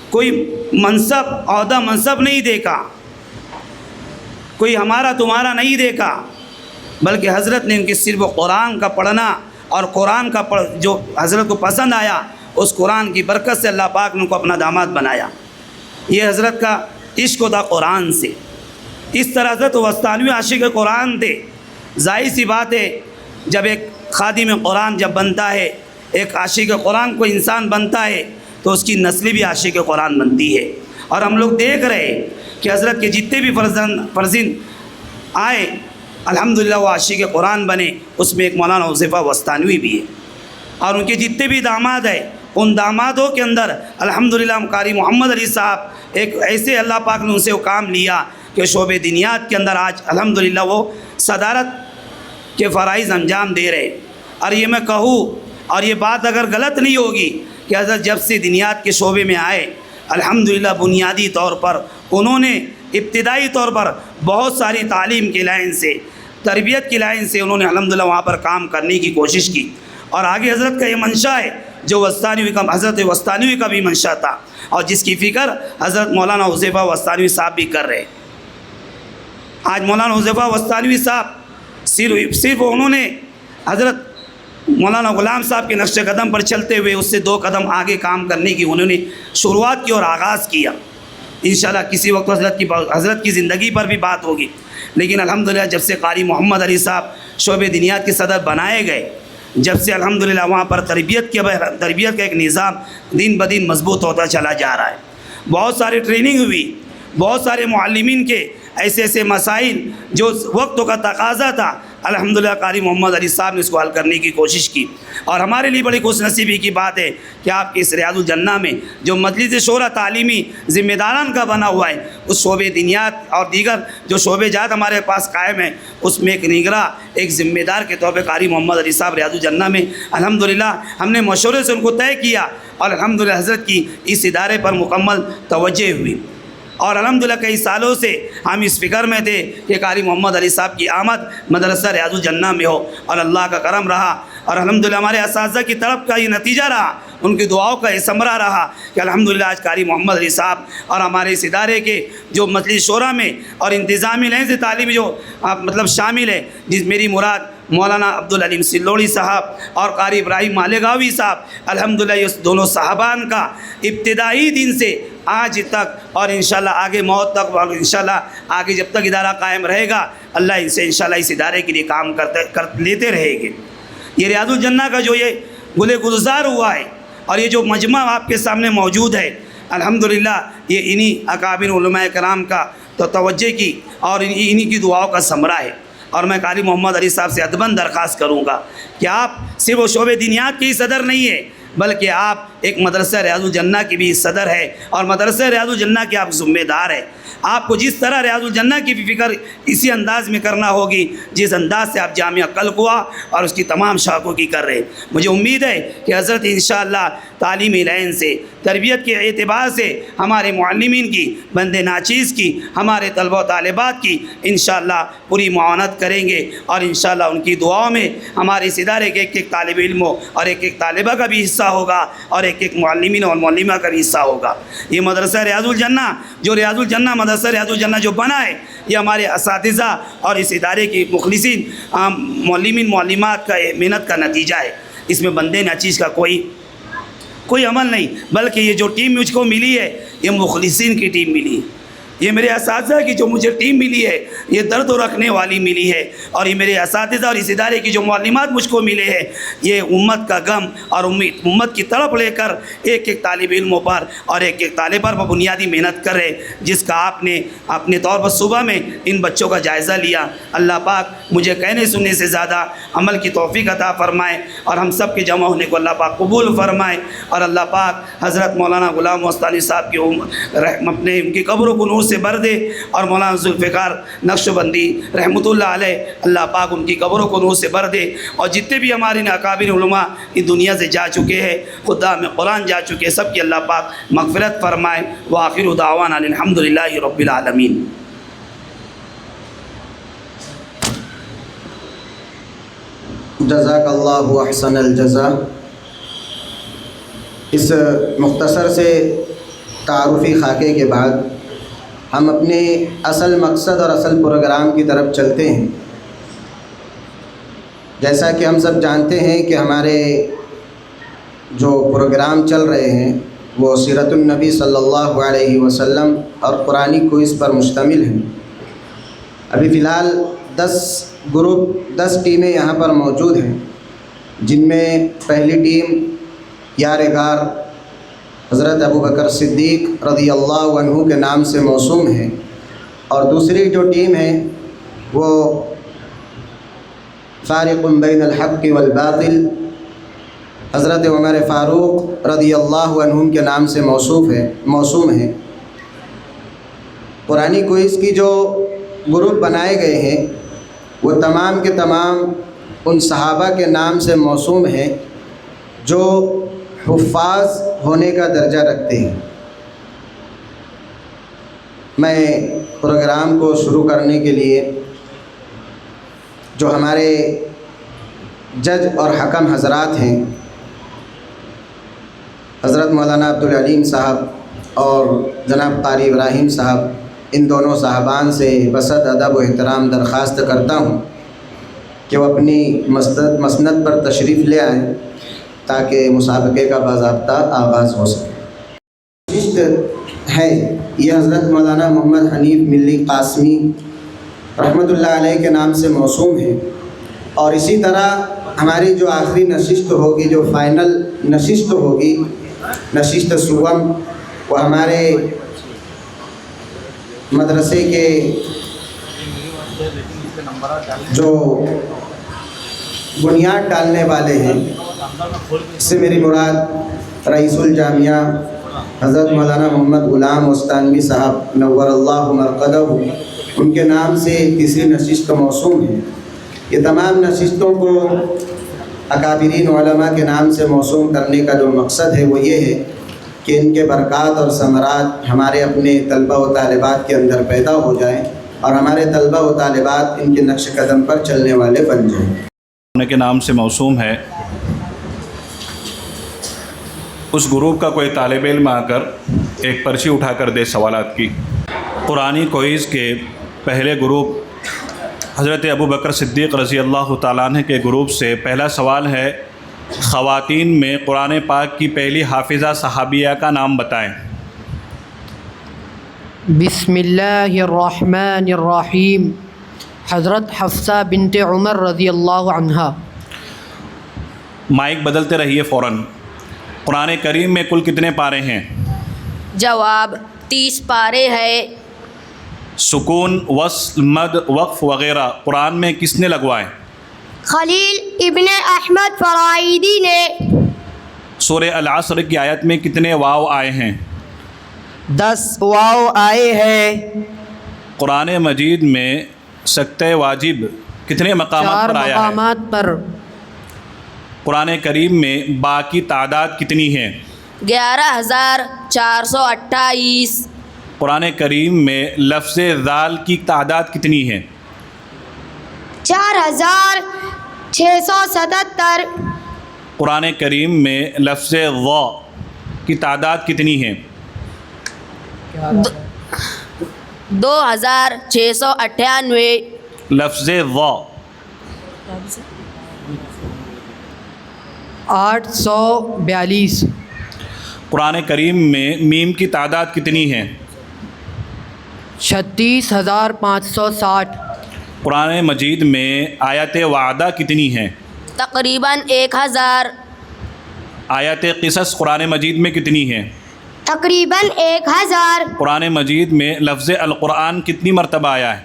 Speaker 1: کوئی منصب، عہدہ منصب نہیں دیکھا، کوئی ہمارا تمہارا نہیں دیکھا، بلکہ حضرت نے ان کی صرف قرآن کا پڑھنا اور قرآن کا جو حضرت کو پسند آیا، اس قرآن کی برکت سے اللہ پاک نے ان کو اپنا داماد بنایا۔ یہ حضرت کا عشق تھا قرآن سے۔ اس طرح حضرت وستانوی عاشق قرآن تھے۔ ظاہر سی بات ہے، جب ایک خادم قرآن جب بنتا ہے، ایک عاشق قرآن کو انسان بنتا ہے، تو اس کی نسل بھی عاشق قرآن بنتی ہے۔ اور ہم لوگ دیکھ رہے ہیں کہ حضرت کے جتنے بھی فرزند آئے، الحمدللہ وہ عاشق قرآن بنے۔ اس میں ایک مولانا حذیفہ وستانوی بھی ہے، اور ان کے جتنے بھی داماد ہیں، ان دامادوں کے اندر الحمدللہ قاری محمد علی صاحب ایک ایسے اللہ پاک نے ان سے وہ کام لیا کہ شعبہ دینیات کے اندر آج الحمدللہ وہ صدارت کے فرائض انجام دے رہے۔ اور یہ میں کہوں اور یہ بات اگر غلط نہیں ہوگی کہ حضرت جب سے دینیات کے شعبے میں آئے الحمدللہ بنیادی طور پر انہوں نے ابتدائی طور پر بہت ساری تعلیم کی لائن سے تربیت کی لائن سے انہوں نے الحمدللہ وہاں پر کام کرنے کی کوشش کی، اور آگے حضرت کا یہ منشا ہے جو وستانوی کا حضرت وستانوی کا بھی منشا تھا اور جس کی فکر حضرت مولانا حذیفہ وستانوی صاحب بھی کر رہے۔ آج مولانا حذیفہ وستانوی صاحب صرف انہوں نے حضرت مولانا غلام صاحب کے نقش قدم پر چلتے ہوئے اس سے 2 قدم آگے کام کرنے کی انہوں نے شروعات کی اور آغاز کیا۔ انشاءاللہ کسی وقت حضرت کی زندگی پر بھی بات ہوگی، لیکن الحمدللہ جب سے قاری محمد علی صاحب شعبہ دینیات کے صدر بنائے گئے، جب سے الحمدللہ وہاں پر تربیت کا ایک نظام دن بدن مضبوط ہوتا چلا جا رہا ہے۔ بہت ساری ٹریننگ ہوئی، بہت سارے معلمین کے ایسے مسائل جو وقت کا تقاضا تھا الحمدللہ قاری محمد علی صاحب نے اس کو حل کرنے کی کوشش کی، اور ہمارے لیے بڑی خوش نصیبی کی بات ہے کہ آپ کے اس ریاض الجنہ میں جو مجلس شورا تعلیمی ذمہ داران کا بنا ہوا ہے، اس شعبے دینیات اور دیگر جو شعبے جات ہمارے پاس قائم ہیں اس میں ایک نگراں ایک ذمہ دار کے طور پہ قاری محمد علی صاحب ریاض الجنہ میں الحمدللہ ہم نے مشورے سے ان کو طے کیا، اور الحمدللہ حضرت کی اس ادارے پر مکمل توجہ ہوئی، اور الحمدللہ کئی سالوں سے ہم اس فکر میں تھے کہ قاری محمد علی صاحب کی آمد مدرسہ ریاض الجنہ میں ہو، اور اللہ کا کرم رہا، اور الحمدللہ ہمارے اساتذہ کی طرف کا یہ نتیجہ رہا، ان کی دعاؤں کا یہ ثمرہ رہا کہ الحمدللہ آج قاری محمد علی صاحب اور ہمارے اس ادارے کے جو مجلس شورا میں اور انتظامی لائن سے تعلیمی جو شامل ہے، جس میری مراد مولانا عبدالعلیم سلوڑی صاحب اور قاری ابراہیم مالیگاوی صاحب، الحمدللہ یہ دونوں صاحبان کا ابتدائی دن سے آج تک اور انشاءاللہ آگے موت تک، اور انشاءاللہ آگے جب تک ادارہ قائم رہے گا اللہ ان سے انشاءاللہ اس ادارے کے لیے کام لیتے رہے گے۔ یہ ریاض الجنہ کا جو یہ گلے گلزار ہوا ہے اور یہ جو مجمع آپ کے سامنے موجود ہے الحمدللہ یہ انہی اکابر علماء کرام کا توجہ کی اور انہی کی دعاؤں کا ثمرہ ہے، اور میں قاری محمد علی صاحب سے ادباً درخواست کروں گا کہ آپ صرف وہ شعبہ دینیات کے ہی صدر نہیں ہیں بلکہ آپ ایک مدرسہ ریاض الجنہ کی بھی صدر ہے، اور مدرسہ ریاض الجنہ کے آپ ذمہ دار ہیں۔ آپ کو جس طرح ریاض الجنہ کی بھی فکر اسی انداز میں کرنا ہوگی جس انداز سے آپ جامعہ قلقوہ اور اس کی تمام شاخوں کی کر رہے ہیں۔ مجھے امید ہے کہ حضرت انشاءاللہ تعلیمی لائن سے تربیت کے اعتبار سے ہمارے معلمین کی، بند ناچیز کی، ہمارے طلبہ و طالبات کی انشاءاللہ پوری معاونت کریں گے، اور انشاءاللہ ان کی دعاؤں میں ہمارے اس ادارے کے ایک طالب علم اور ایک طالبہ کا بھی حصہ ہوگا، اور ایک معلمین اور معلمہ کا بھی حصہ ہوگا۔ یہ مدرسہ ریاض الجنہ جو ریاض الجنہ مدرسہ ریاض الجنہ جو بنا ہے یہ ہمارے اساتذہ اور اس ادارے کی مخلصین معلمین معلمات کا محنت کا نتیجہ ہے۔ اس میں بندے ناچیز کا کوئی عمل نہیں، بلکہ یہ جو ٹیم مجھ کو ملی ہے یہ مخلصین کی ٹیم ملی ہے، یہ میرے اساتذہ کی جو مجھے ٹیم ملی ہے یہ درد و رکھنے والی ملی ہے، اور یہ میرے اساتذہ اور اس ادارے کی جو معلمات مجھ کو ملے ہیں یہ امت کا غم اور امت کی طرف لے کر ایک طالب علموں پر اور ایک طالبہ پر بنیادی محنت کر رہے، جس کا آپ نے اپنے طور پر صبح میں ان بچوں کا جائزہ لیا۔ اللہ پاک مجھے کہنے سننے سے زیادہ عمل کی توفیق عطا فرمائے، اور ہم سب کے جمع ہونے کو اللہ پاک قبول فرمائے، اور اللہ پاک حضرت مولانا غلام وستانی صاحب کی اپنے ان کی قبروں کو نور سے بھر دے، اور مولانا ذوالفقار نقشبندی رحمۃ اللہ علیہ اللہ پاک ان کی قبروں کو نور سے بھر دے، اور جتنے بھی ہمارے اکابر علماء اس دنیا سے جا چکے ہیں، خدا میں قرآن جا چکے ہیں، سب کی اللہ پاک مغفرت فرمائے۔ وآخر دعوانا الحمدللہ رب العالمین۔
Speaker 6: جزاک اللہ احسن الجزا۔ اس مختصر سے تعارفی خاکے کے بعد ہم اپنے اصل مقصد اور اصل پروگرام کی طرف چلتے ہیں۔ جیسا کہ ہم سب جانتے ہیں کہ ہمارے جو پروگرام چل رہے ہیں وہ سیرت النبی صلی اللہ علیہ وسلم اور قرآنی کوئز پر مشتمل ہیں۔ ابھی فی الحال 10 ٹیمیں یہاں پر موجود ہیں، جن میں پہلی ٹیم یار غار حضرت ابو بکر صدیق رضی اللہ عنہ کے نام سے موسوم ہے، اور دوسری جو ٹیم ہے وہ فارق بین الحق والباطل حضرت عمر فاروق رضی اللہ عنہ کے نام سے موسوم ہے۔ قرآنی کوئز کی جو گروپ بنائے گئے ہیں وہ تمام کے تمام ان صحابہ کے نام سے موسوم ہیں جو حفاظ ہونے کا درجہ رکھتے ہیں۔ میں پروگرام کو شروع کرنے کے لیے جو ہمارے جج اور حکم حضرات ہیں، حضرت مولانا عبدالعلیم صاحب اور جناب قاری ابراہیم صاحب، ان دونوں صاحبان سے بسط ادب و احترام درخواست کرتا ہوں کہ وہ اپنی مسند پر تشریف لے آئیں تاکہ مسابقے کا باضابطہ آغاز ہو سکے۔ ہے یہ حضرت مولانا محمد حنیف ملی قاسمی رحمۃ اللہ علیہ کے نام سے موسوم ہے، اور اسی طرح ہماری جو آخری نشست ہوگی، جو فائنل نشست ہوگی، نشست سوم، وہ ہمارے مدرسے کے جو بنیاد ڈالنے والے ہیں، اس سے میری مراد رئیس الجامعہ حضرت مولانا محمد غلام وستانوی صاحب نور اللہ مرقدہ، ان کے نام سے تیسری نشست موسوم ہے۔ یہ تمام نشستوں کو اکابرین علماء کے نام سے موسوم کرنے کا جو مقصد ہے وہ یہ ہے کہ ان کے برکات اور ثمرات ہمارے اپنے طلبہ و طالبات کے اندر پیدا ہو جائیں اور ہمارے طلبہ و طالبات ان کے نقش قدم پر چلنے والے بن جائیں۔
Speaker 2: کے نام سے موسوم ہے، اس گروپ کا کوئی طالب علم آ کر ایک پرچی اٹھا کر دے سوالات کی۔ قرآنی کوئز کے پہلے گروپ حضرت ابو بکر صدیق رضی اللہ تعالیٰ عنہ کے گروپ سے پہلا سوال ہے، خواتین میں قرآن پاک کی پہلی حافظہ صحابیہ کا نام بتائیں۔
Speaker 7: بسم اللہ الرحمن الرحیم، حضرت حفصہ بنت عمر رضی اللہ عنہا۔
Speaker 2: مائک بدلتے رہیے فوراً۔ قرآن کریم میں کل کتنے پارے ہیں؟
Speaker 8: جواب 30 پارے ہے۔
Speaker 2: سکون، وصل، مد، وقف وغیرہ قرآن میں کس نے لگوائے؟
Speaker 4: خلیل ابن احمد فرائیدی نے۔
Speaker 2: سورہ العصر کی آیت میں کتنے واو آئے ہیں؟
Speaker 7: 10 واو آئے ہیں۔
Speaker 2: قرآن مجید میں سکتہ واجب کتنے مقامات
Speaker 7: 4
Speaker 2: پر آیا ہے؟
Speaker 7: مقامات پر۔
Speaker 2: قرآن کریم میں با کی تعداد کتنی ہے؟
Speaker 8: 11,428۔
Speaker 2: قرآن کریم میں لفظ ذال کی تعداد کتنی ہے؟
Speaker 4: 4,677۔
Speaker 2: قرآن کریم میں لفظ ضا کی تعداد کتنی ہے؟
Speaker 8: 2,698۔
Speaker 2: لفظ ضا
Speaker 7: 842۔
Speaker 2: قرآن کریم میں میم کی تعداد کتنی ہے؟
Speaker 7: 36,560۔
Speaker 2: قرآن مجید میں آیت وعدہ کتنی ہیں؟
Speaker 8: تقریباً 1,000۔
Speaker 2: آیت قصص قرآن مجید میں کتنی ہیں؟
Speaker 4: تقریباً 1,000۔
Speaker 2: قرآن مجید میں لفظ القرآن کتنی مرتبہ آیا ہے؟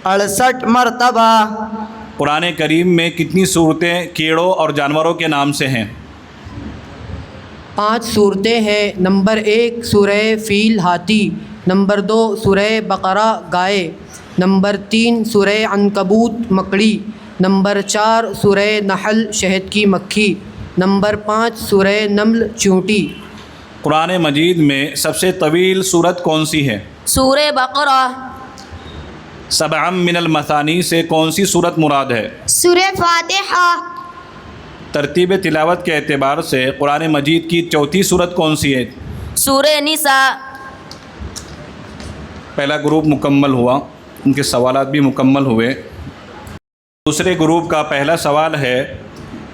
Speaker 7: 68 مرتبہ۔
Speaker 2: قرآن کریم میں کتنی صورتیں کیڑوں اور جانوروں کے نام سے ہیں؟
Speaker 7: 5 صورتیں ہیں۔ نمبر 1 سورہ فیل ہاتھی، نمبر 2 سورہ بقرہ گائے، نمبر 3 سورہ عنکبوت مکڑی، نمبر 4 سورہ نحل شہد کی مکھی، نمبر 5 سورہ نمل چونٹی۔
Speaker 2: قرآن مجید میں سب سے طویل سورت کون سی ہے؟
Speaker 8: سورہ بقرہ۔
Speaker 2: سبع من المثانی سے کون سی سورت مراد ہے؟
Speaker 4: سورہ فاتحہ۔
Speaker 2: ترتیب تلاوت کے اعتبار سے قرآن مجید کی چوتھی سورت کون سی ہے؟
Speaker 8: سورہ نساء۔
Speaker 2: پہلا گروپ مکمل ہوا، ان کے سوالات بھی مکمل ہوئے۔ دوسرے گروپ کا پہلا سوال ہے،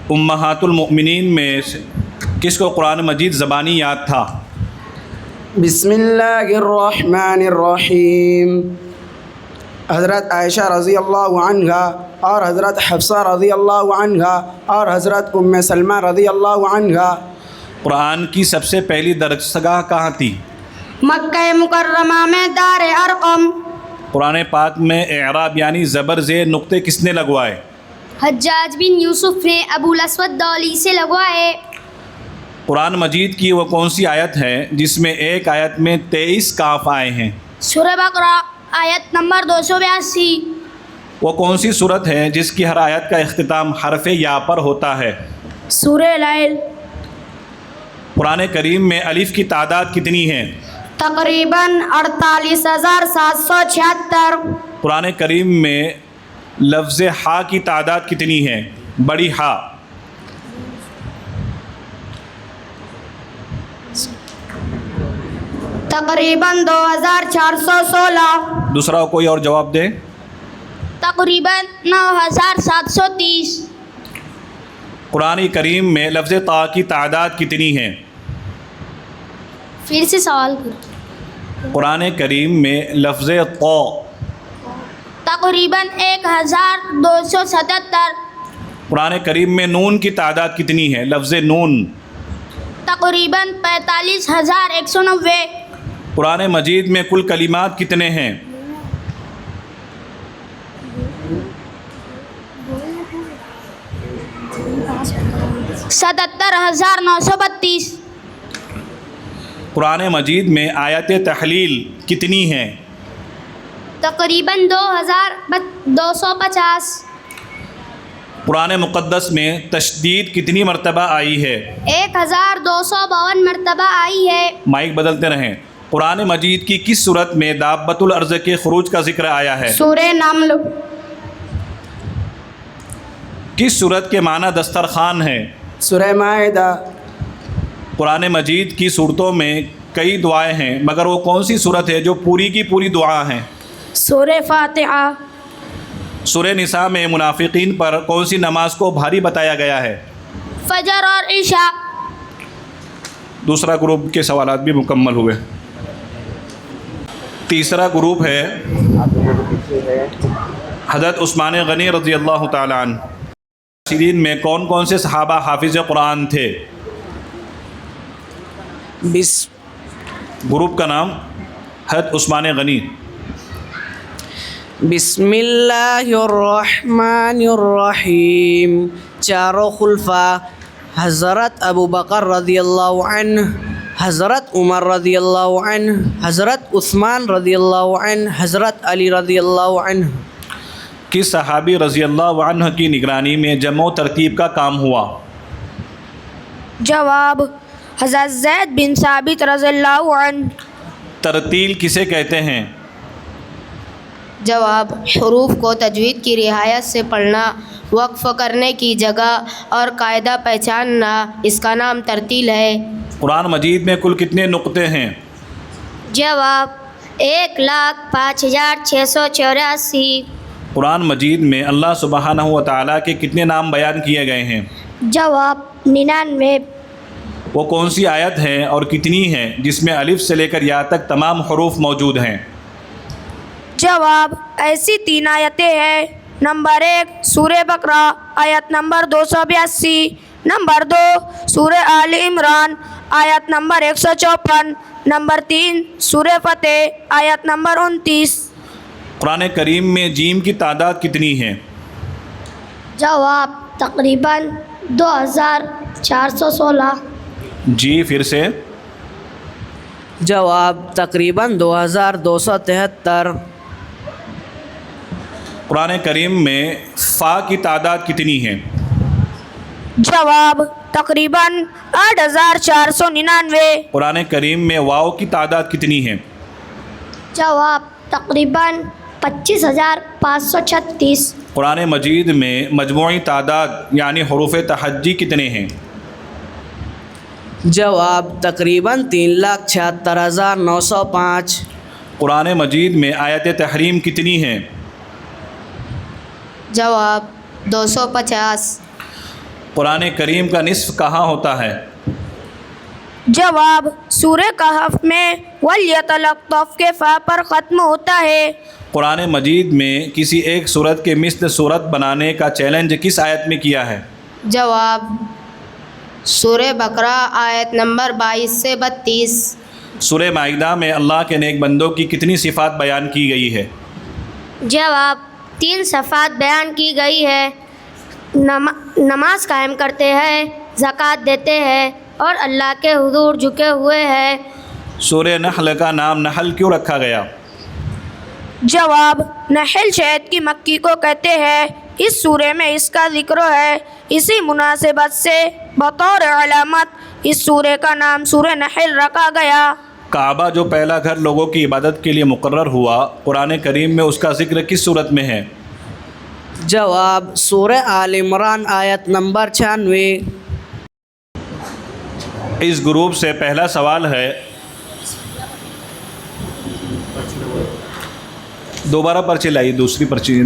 Speaker 2: امہات المؤمنین میں سے کس کو قرآن مجید زبانی یاد تھا؟
Speaker 9: بسم اللہ الرحمن الرحیم۔ حضرت عائشہ رضی اللہ عنہا اور حضرت حفصہ رضی اللہ عنہا اور حضرت ام سلمہ رضی اللہ عنہا۔
Speaker 2: قرآن کی سب سے پہلی درسگاہ کہاں تھی؟
Speaker 4: مکہ مکرمہ میں دار ارقم۔
Speaker 2: قرآن پاک میں اعراب یعنی زبر زیر نقطے کس نے لگوائے؟
Speaker 4: حجاج بن یوسف نے ابو الاسود دولی سے لگوائے۔
Speaker 2: قرآن مجید کی وہ کون سی آیت ہے جس میں ایک آیت میں 23 کاف آئے ہیں؟
Speaker 4: سورہ بقرہ آیت نمبر 282۔
Speaker 2: وہ کون سی صورت ہے جس کی ہر آیت کا اختتام حرف یا پر ہوتا ہے؟
Speaker 5: سورہ لیل
Speaker 2: قرآن کریم میں الف کی تعداد کتنی ہے؟
Speaker 4: تقریباً 48,776.
Speaker 2: قرآن کریم میں لفظ ہا کی تعداد کتنی ہے؟ بڑی ہا.
Speaker 4: تقریباً 2,416.
Speaker 2: دوسرا کوئی اور جواب دے.
Speaker 4: تقریباً 9,730.
Speaker 2: قرآن کریم میں لفظ طا کی تعداد کتنی ہے؟
Speaker 4: پھر سے سوال کرو.
Speaker 2: قرآن کریم میں لفظ طا
Speaker 4: تقریباً 1,277.
Speaker 2: قرآن کریم میں نون کی تعداد کتنی ہے؟ لفظ نون.
Speaker 4: تقریباً 45,190.
Speaker 2: قرآن مجید میں کل کلمات کتنے ہیں؟
Speaker 4: 77,932.
Speaker 2: قرآن مجید میں آیت تحلیل کتنی ہیں؟
Speaker 4: تقریباً 2,250.
Speaker 2: قرآن مقدس میں تشدید کتنی مرتبہ آئی ہے؟
Speaker 4: 1,252 مرتبہ آئی ہے.
Speaker 2: مائک بدلتے رہیں. قرآن مجید کی کس صورت میں دابۃ الارض کے خروج کا ذکر آیا ہے؟
Speaker 4: سورہ نمل.
Speaker 2: کس صورت کے معنی دسترخوان ہے؟
Speaker 9: سورہ مائدہ.
Speaker 2: قرآن مجید کی صورتوں میں کئی دعائیں ہیں مگر وہ کون سی صورت ہے جو پوری کی پوری دعا ہیں؟
Speaker 5: سورہ فاتحہ.
Speaker 2: سورہ نساء میں منافقین پر کون سی نماز کو بھاری بتایا گیا ہے؟
Speaker 4: فجر اور عشاء.
Speaker 2: دوسرا گروپ کے سوالات بھی مکمل ہوئے. تیسرا گروپ ہے حضرت عثمان غنی رضی اللہ تعالیٰ عنہ. راشدین میں کون کون سے صحابہ حافظ قرآن تھے؟ گروپ کا نام حضرت عثمان غنی.
Speaker 9: بسم اللہ الرحمن الرحیم. چاروں خلفاء حضرت ابو بکر رضی اللہ عنہ، حضرت عمر رضی اللہ عنہ، حضرت عثمان رضی اللہ عنہ، حضرت علی رضی اللہ عنہ.
Speaker 2: کس صحابی رضی اللہ عنہ کی نگرانی میں جمع و ترتیب کا کام ہوا؟
Speaker 5: جواب حضرت زید بن ثابت رضی اللہ عنہ.
Speaker 2: ترتیل کسے کہتے ہیں؟
Speaker 4: جواب حروف کو تجوید کی رعایت سے پڑھنا، وقف کرنے کی جگہ اور قاعدہ پہچاننا، اس کا نام ترتیل ہے.
Speaker 2: قرآن مجید میں کل کتنے نقطے ہیں؟
Speaker 4: جواب 1,05,684.
Speaker 2: قرآن مجید میں اللہ سبحانہ و تعالیٰ کے کتنے نام بیان کیے گئے ہیں؟
Speaker 5: جواب 99.
Speaker 2: وہ کون سی آیت ہے اور کتنی ہے جس میں الف سے لے کر یا تک تمام حروف موجود ہیں؟
Speaker 5: جواب ایسی 3 آیتیں ہیں. نمبر 1 سورہ بقرہ آیت نمبر 282. نمبر 2 سورہ آل عمران آیت نمبر 154. نمبر 3 سورہ فتح آیت نمبر 29.
Speaker 2: قرآن کریم میں جیم کی تعداد کتنی ہے؟
Speaker 4: جواب تقریباً 2,416.
Speaker 2: جی پھر سے.
Speaker 9: جواب تقریباً 2,273.
Speaker 2: قرآن کریم میں فا کی تعداد کتنی ہے؟
Speaker 5: جواب تقریباً 8,499.
Speaker 2: قرآن کریم میں واؤ کی تعداد کتنی ہے؟
Speaker 4: جواب تقریباً 25,536.
Speaker 2: قرآن مجید میں مجموعی تعداد یعنی حروف تہجی کتنے ہیں؟
Speaker 9: جواب تقریباً 3,76,905.
Speaker 2: قرآن مجید میں آیت تحریم کتنی ہیں؟
Speaker 4: جواب 250.
Speaker 2: قرآن کریم کا نصف کہاں ہوتا ہے؟
Speaker 5: جواب سورہ کہف میں وَلْيَتَلَطَّفْ کے فا پر ختم ہوتا ہے.
Speaker 2: قرآن مجید میں کسی ایک صورت کے مثل صورت بنانے کا چیلنج کس آیت میں کیا ہے؟
Speaker 4: جواب سورہ بقرہ آیت نمبر 22 سے 32.
Speaker 2: سورہ مائدہ میں اللہ کے نیک بندوں کی کتنی صفات بیان کی گئی ہے؟
Speaker 4: جواب 3 صفات بیان کی گئی ہے. نماز قائم کرتے ہیں، زکوٰۃ دیتے ہیں اور اللہ کے حضور جھکے ہوئے ہیں.
Speaker 2: سورہ نحل کا نام نحل کیوں رکھا گیا؟
Speaker 5: جواب نحل شہد کی مکھی کو کہتے ہیں اس سورے میں اس کا ذکر ہے۔ اسی مناسبت سے بطور علامت اس سورے کا نام سورہ نحل رکھا گیا۔
Speaker 2: کعبہ جو پہلا گھر لوگوں کی عبادت کے لیے مقرر ہوا، قرآن کریم میں اس کا ذکر کس صورت میں ہے؟
Speaker 9: جواب سورہ آل عمران آیت نمبر 96۔
Speaker 2: اس گروپ سے پہلا سوال ہے، دوبارہ پرچی لائیے، دوسری پرچی،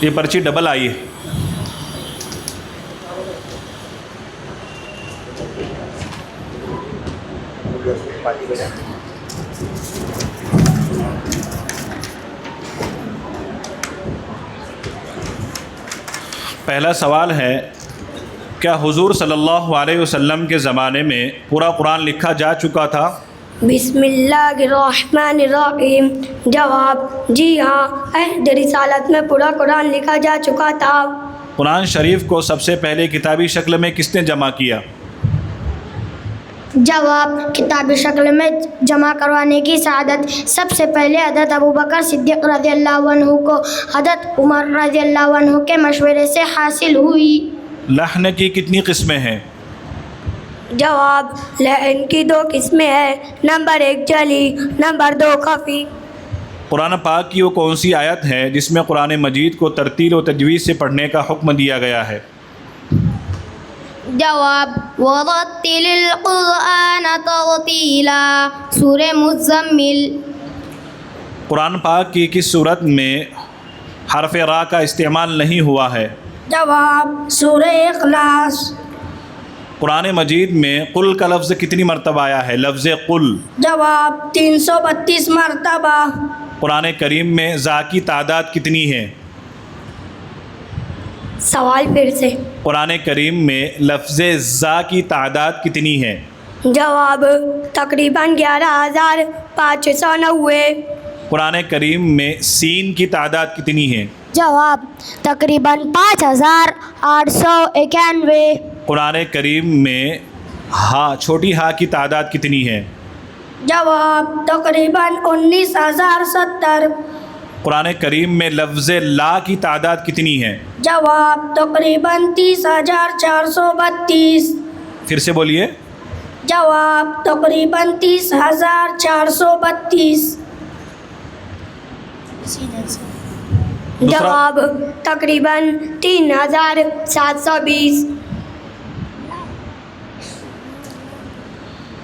Speaker 2: یہ پرچی ڈبل آئی ہے۔ پہلا سوال ہے، کیا حضور صلی اللہ علیہ وسلم کے زمانے میں پورا قرآن لکھا جا چکا تھا؟
Speaker 5: بسم اللہ الرحمن الرحیم۔ جواب جی ہاں، عہد رسالت میں پورا قرآن لکھا جا چکا تھا۔
Speaker 2: قرآن شریف کو سب سے پہلے کتابی شکل میں کس نے جمع کیا؟
Speaker 4: جواب کتابی شکل میں جمع کروانے کی سعادت سب سے پہلے حضرت ابوبکر صدیق رضی اللہ عنہ کو حضرت عمر رضی اللہ عنہ کے مشورے سے حاصل ہوئی۔
Speaker 2: لحن کی کتنی قسمیں ہیں؟
Speaker 5: جواب لحن کی 2 قسمیں ہیں، نمبر 1 جلی، نمبر 2 خفی۔
Speaker 2: قرآن پاک کی وہ کون سی آیت ہے جس میں قرآن مجید کو ترتیل و تجوید سے پڑھنے کا حکم دیا گیا ہے؟
Speaker 4: جواب ورتل القرآن ترتیلا، سورہ مزمل۔
Speaker 2: قرآن پاک کی کس صورت میں حرف را کا استعمال نہیں ہوا ہے؟
Speaker 5: جواب سورہ اخلاص۔
Speaker 2: قرآن مجید میں قل کا لفظ کتنی مرتبہ آیا ہے؟ لفظ قل۔
Speaker 5: جواب 332 مرتبہ۔
Speaker 2: قرآن کریم میں ذا کی تعداد کتنی ہے؟
Speaker 5: سوال پھر سے۔
Speaker 2: قرآن کریم میں لفظ ذا کی تعداد کتنی ہے؟
Speaker 5: جواب تقریباً 11,590۔
Speaker 2: قرآن کریم میں سین کی تعداد کتنی ہے؟
Speaker 4: جواب تقریباً 5,891۔
Speaker 2: قرآن کریم میں ہا، چھوٹی ہا کی تعداد کتنی ہے؟
Speaker 5: جواب تقریباً 19,070۔
Speaker 2: قرآن کریم میں لفظ لا کی تعداد کتنی ہے؟
Speaker 5: جواب تقریباً 30,432۔
Speaker 2: پھر سے بولیے۔
Speaker 5: جواب تقریباً 30,432۔ جواب تقریباً 3,720۔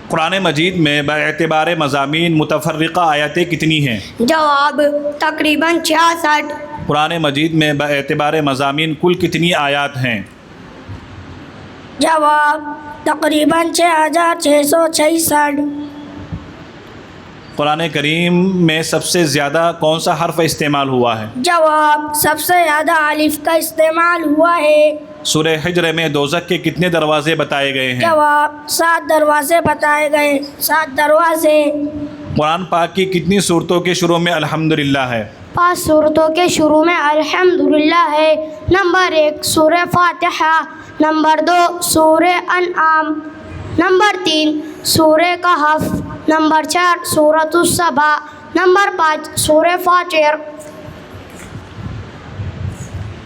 Speaker 2: قرآن مجید میں باعتبار مضامین متفرقہ آیتیں کتنی ہیں؟
Speaker 5: جواب تقریباً 66۔
Speaker 2: قرآن مجید میں باعتبار مضامین کل کتنی آیات ہیں؟
Speaker 5: جواب تقریباً 6,666۔
Speaker 2: قرآن کریم میں سب سے زیادہ کون سا حرف استعمال ہوا ہے؟
Speaker 5: جواب سب سے زیادہ الف کا استعمال ہوا ہے۔
Speaker 2: سورہ حجر میں دوزخ کے کتنے دروازے بتائے گئے ہیں؟
Speaker 5: جواب 7 دروازے بتائے گئے، 7 دروازے۔
Speaker 2: قرآن پاک کی کتنی صورتوں کے شروع میں الحمدللہ ہے؟
Speaker 4: 5 صورتوں کے شروع میں الحمدللہ ہے۔ نمبر 1 سورہ فاتحہ، نمبر 2 سورہ انعام، نمبر 3 سورہ کہف، نمبر 4 سورۃ السبا، نمبر 5 سورہ فاطر۔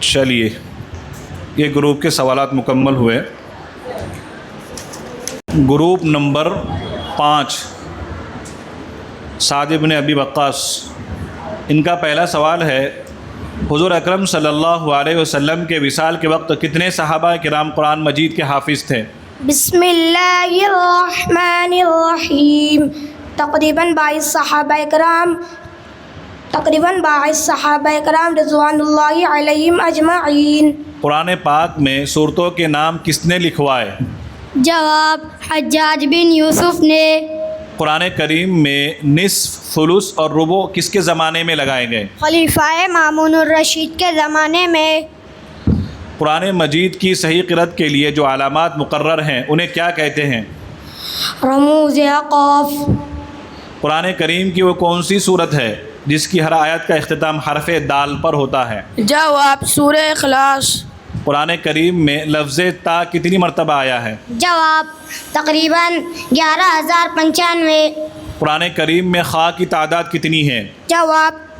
Speaker 2: چلیے، یہ گروپ کے سوالات مکمل ہوئے۔ گروپ نمبر 5 سعد بن ابی وقاص، ان کا پہلا سوال ہے، حضور اکرم صلی اللہ علیہ وسلم کے وصال کے وقت کتنے صحابہ کرام قرآن مجید کے حافظ تھے؟
Speaker 5: بسم اللہ الرحمن الرحیم۔ تقریباً 22 صحابہ کرام رضوان اللہ علیہم اجمعین۔
Speaker 2: قرآن پاک میں صورتوں کے نام کس نے لکھوائے؟
Speaker 4: جواب حجاج بن یوسف نے۔
Speaker 2: قرآن کریم میں نصف، ثلث اور ربع کس کے زمانے میں لگائے گئے؟
Speaker 5: خلیفہ مامون الرشید کے زمانے میں۔
Speaker 2: قرآن مجید کی صحیح قرأت کے لیے جو علامات مقرر ہیں انہیں کیا کہتے ہیں؟
Speaker 5: رموز قاف۔
Speaker 2: قرآن کریم کی وہ کون سی صورت ہے جس کی ہر آیت کا اختتام حرف دال پر ہوتا ہے؟
Speaker 5: جواب سورہ اخلاص۔
Speaker 2: قرآن کریم میں لفظ تا کتنی مرتبہ آیا ہے؟
Speaker 4: جواب تقریباً 11,095۔
Speaker 2: قرآن کریم میں خا کی تعداد کتنی ہے؟
Speaker 5: جواب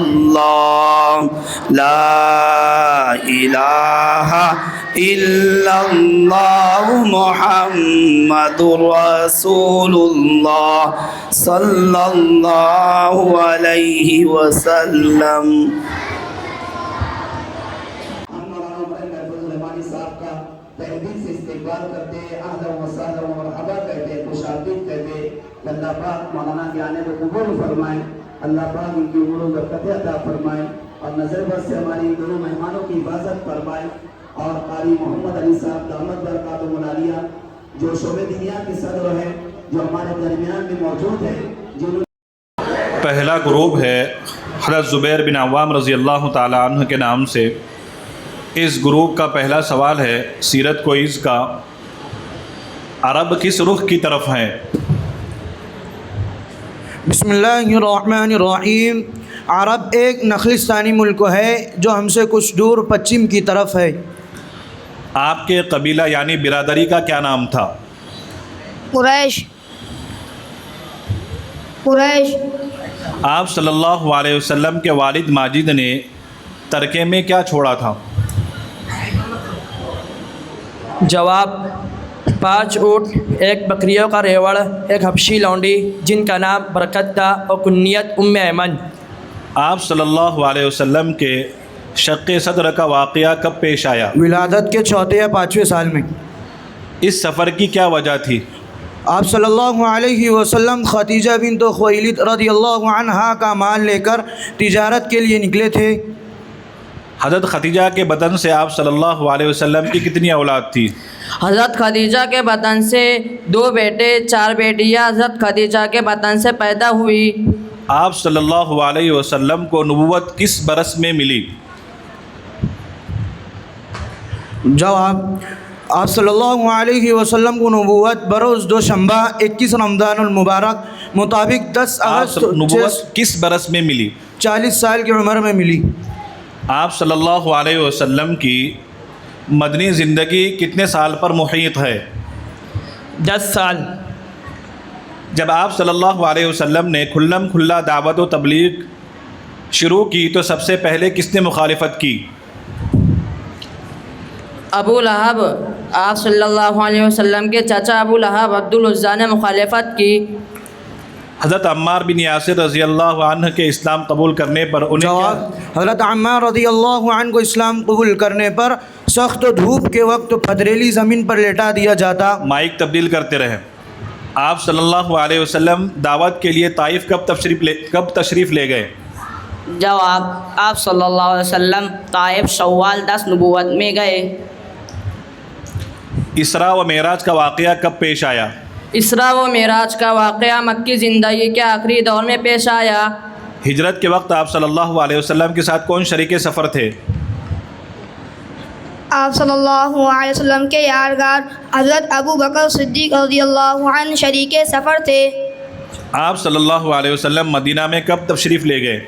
Speaker 1: اللہ لا الہ الا اللہ محمد رسول اللہ صلی اللہ علیہ وسلم۔ اللہ پاک مولانا کے آنے کو قبول فرمائیں، اللہ پاک ان کی عمر و برکت عطا فرمائیں اور نظر بس سے ہماری دونوں مہمانوں کی حفاظت فرمائیں، اور قاری محمد علی صاحب دامت برکاتہ العالیہ جو شعبہ دینیات کے صدر ہیں، جو ہمارے درمیان میں موجود ہیں، جنہوں
Speaker 2: پہلا گروپ ہے حضرت زبیر بن عوام رضی اللہ تعالیٰ عنہ کے نام سے۔ اس گروپ کا پہلا سوال ہے سیرت کوئز کا، عرب کس رخ کی طرف ہیں؟
Speaker 9: بسم اللہ الرحمن الرحیم۔ عرب ایک نخلستانی ملک ہے جو ہم سے کچھ دور پچھم کی طرف ہے۔
Speaker 2: آپ کے قبیلہ یعنی برادری کا کیا نام تھا؟
Speaker 5: قریش۔ قریش۔
Speaker 2: آپ صلی اللہ علیہ وسلم کے والد ماجد نے ترکے میں کیا چھوڑا تھا؟
Speaker 10: جواب 5 اونٹ، 1 بکریوں کا ریوڑ، 1 حبشی لونڈی جن کا نام برکت تھا اور کنیت ام ایمن۔
Speaker 2: آپ صلی اللہ علیہ وسلم کے شق صدر کا واقعہ کب پیش آیا؟
Speaker 9: ولادت کے 4 یا 5ویں سال میں۔
Speaker 2: اس سفر کی کیا وجہ تھی؟
Speaker 9: آپ صلی اللہ علیہ وسلم خدیجہ بنت خویلد رضی اللہ عنہا کا مال لے کر تجارت کے لیے نکلے تھے۔
Speaker 2: حضرت خدیجہ کے بدن سے آپ صلی اللہ علیہ وسلم کی کتنی اولاد تھی؟
Speaker 10: حضرت خدیجہ کے بدن سے 2 بیٹے 4 بیٹیاں حضرت خدیجہ کے بدن سے پیدا ہوئی۔
Speaker 2: آپ صلی اللہ علیہ وسلم کو نبوت کس برس میں ملی؟
Speaker 9: جواب، آپ صلی اللہ علیہ وسلم کو نبوت بروز دوشنبہ 21 رمضان المبارک مطابق 10 اگست
Speaker 2: نبوت کس برس میں ملی؟
Speaker 9: 40 سال کی عمر میں ملی۔
Speaker 2: آپ صلی اللہ علیہ وسلم کی مدنی زندگی کتنے سال پر محیط ہے؟
Speaker 10: 10 سال۔
Speaker 2: جب آپ صلی اللہ علیہ وسلم نے کھلم کھلا دعوت و تبلیغ شروع کی تو سب سے پہلے کس نے مخالفت کی؟
Speaker 10: ابو لہب۔ آپ صلی اللہ علیہ وسلم کے چچا ابو لہب عبدالعزیٰ نے مخالفت کی۔
Speaker 2: حضرت عمار بن یاسر رضی اللہ عنہ کے اسلام قبول کرنے پر انہیں
Speaker 9: جواب، حضرت عمار رضی اللہ عنہ کو اسلام قبول کرنے پر سخت دھوپ کے وقت پتھریلی زمین پر لیٹا دیا جاتا۔
Speaker 2: مائک تبدیل کرتے رہے۔ آپ صلی اللہ علیہ وسلم دعوت کے لیے طائف کب تشریف لے گئے؟
Speaker 8: جواب، آپ صلی اللہ علیہ وسلم طائف شوال 10 نبوت میں گئے۔
Speaker 2: اسراء و معراج کا واقعہ کب پیش آیا؟
Speaker 10: اسراء و معراج کا واقعہ مکی زندگی کے آخری دور میں پیش آیا۔
Speaker 2: ہجرت کے وقت آپ صلی اللہ علیہ وسلم کے ساتھ کون شریک سفر تھے؟
Speaker 5: آپ صلی اللہ علیہ وسلم کے یارغار حضرت ابو بکر صدیق رضی اللہ عنہ شریک سفر تھے۔
Speaker 2: آپ صلی اللہ علیہ وسلم مدینہ میں کب تشریف لے گئے؟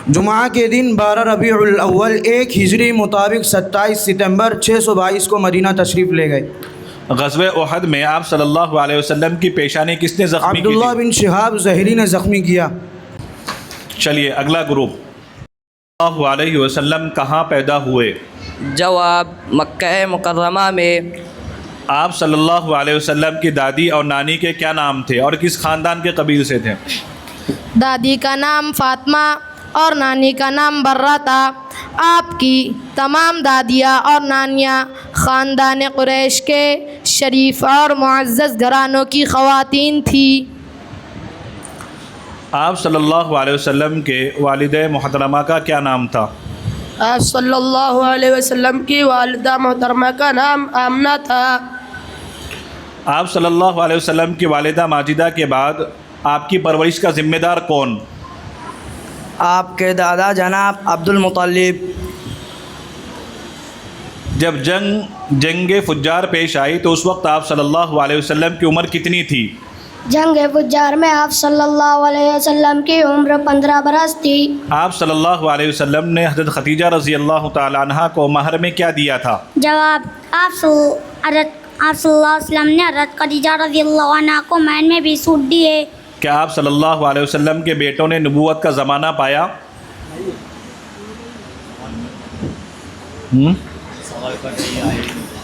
Speaker 9: جمعہ کے دن 12 ربیع الاول 1 ہجری مطابق 27 ستمبر 622 کو مدینہ تشریف لے گئے۔
Speaker 2: غزوہ احد میں آپ صلی اللہ علیہ وسلم کی پیشانی کس نے زخمی کی
Speaker 9: عبداللہ بن شہاب زہری نے زخمی کیا۔
Speaker 2: چلیے اگلا گروپ، صلی اللہ علیہ وسلم کہاں پیدا ہوئے؟
Speaker 10: جواب، مکہ مکرمہ میں۔
Speaker 2: آپ صلی اللہ علیہ وسلم کی دادی اور نانی کے کیا نام تھے اور کس خاندان کے قبیل سے تھے؟
Speaker 4: دادی کا نام فاطمہ اور نانی کا نام برہ تھا۔ آپ کی تمام دادیاں اور نانیاں خاندان قریش کے شریف اور معزز گھرانوں کی خواتین تھیں۔
Speaker 2: آپ صلی اللہ علیہ وسلم کے والد محترمہ کا کیا نام تھا؟
Speaker 10: آپ صلی اللہ علیہ وسلم کی والدہ محترمہ کا نام آمنہ تھا۔
Speaker 2: آپ صلی اللہ علیہ وسلم کی والدہ ماجدہ کے بعد آپ کی پرورش کا ذمہ دار کون؟
Speaker 10: آپ کے دادا جناب عبد المطلب۔
Speaker 2: جب جنگ فجار پیش آئی تو اس وقت آپ صلی اللہ علیہ وسلم کی عمر کتنی تھی؟
Speaker 5: جنگ فجار میں آپ صلی اللہ علیہ وسلم کی عمر 15 برس تھی۔
Speaker 2: آپ صلی اللہ علیہ وسلم نے حضرت خدیجہ رضی اللہ تعالی عنہ کو مہر میں کیا دیا تھا؟
Speaker 5: جواب، آپ صلی اللہ علیہ وسلم نے حضرت خدیجہ رضی اللہ عنہ کو مہر میں 20 اونٹ دیے۔
Speaker 2: کیا آپ صلی اللہ علیہ وسلم کے بیٹوں نے نبوت کا زمانہ پایا؟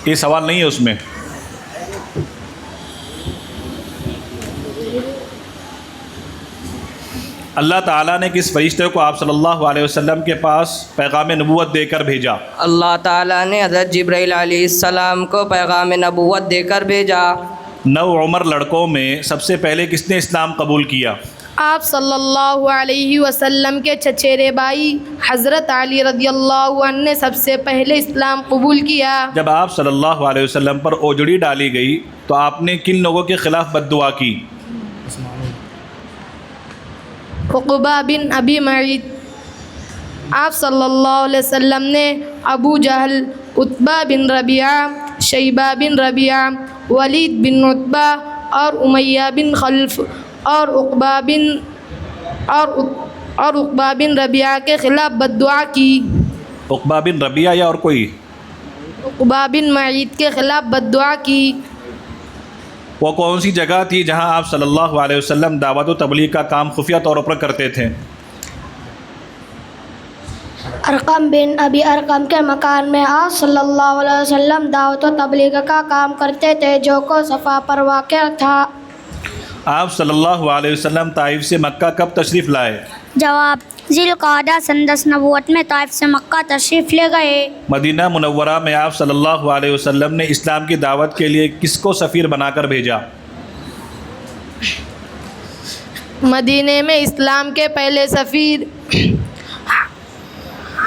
Speaker 2: یہ سوال نہیں ہے اس میں. اللہ تعالیٰ نے کس فرشتے کو آپ صلی اللہ علیہ وسلم کے پاس پیغام نبوت دے کر بھیجا؟
Speaker 10: اللہ تعالیٰ نے حضرت جبرائیل علیہ السلام کو پیغام نبوت دے کر بھیجا.
Speaker 2: 9 عمر لڑکوں میں سب سے پہلے کس نے اسلام قبول کیا؟
Speaker 11: آپ صلی اللہ علیہ وسلم کے چچیرے بھائی حضرت علی رضی اللہ عنہ نے سب سے پہلے اسلام قبول کیا.
Speaker 2: جب آپ صلی اللہ علیہ وسلم پر اوجڑی ڈالی گئی تو آپ نے کن لوگوں کے خلاف بد دعا کی؟
Speaker 11: عقبہ بن ابی معیط. آپ صلی اللہ علیہ وسلم نے ابو جہل، عتبہ بن ربیعہ، شیبہ بن ربیعہ، ولید بن عتبہ اور امیہ بن خلف اور عقبہ بن ربیعہ کے خلاف بد دعا کی.
Speaker 2: عقبہ بن ربیعہ یا اور کوئی؟
Speaker 11: عقبہ بن معیط کے خلاف بد دعا کی.
Speaker 2: وہ کون سی جگہ تھی جہاں آپ صلی اللہ علیہ وسلم دعوت و تبلیغ کا کام خفیہ طور پر کرتے تھے؟
Speaker 4: ارقم بن ابی ارقم کے مکان میں آپ صلی اللہ علیہ وسلم دعوت و تبلیغ کا کام کرتے تھے جو کو صفا پر واقع تھا.
Speaker 2: آپ صلی اللہ علیہ وسلم طائف سے مکہ کب تشریف لائے؟
Speaker 4: جواب: ذی القعدہ سن 10 نبوت میں طائف سے مکہ تشریف لے گئے.
Speaker 2: مدینہ منورہ میں آپ صلی اللہ علیہ وسلم نے اسلام کی دعوت کے لیے کس کو سفیر بنا کر بھیجا؟
Speaker 11: مدینے میں اسلام کے پہلے سفیر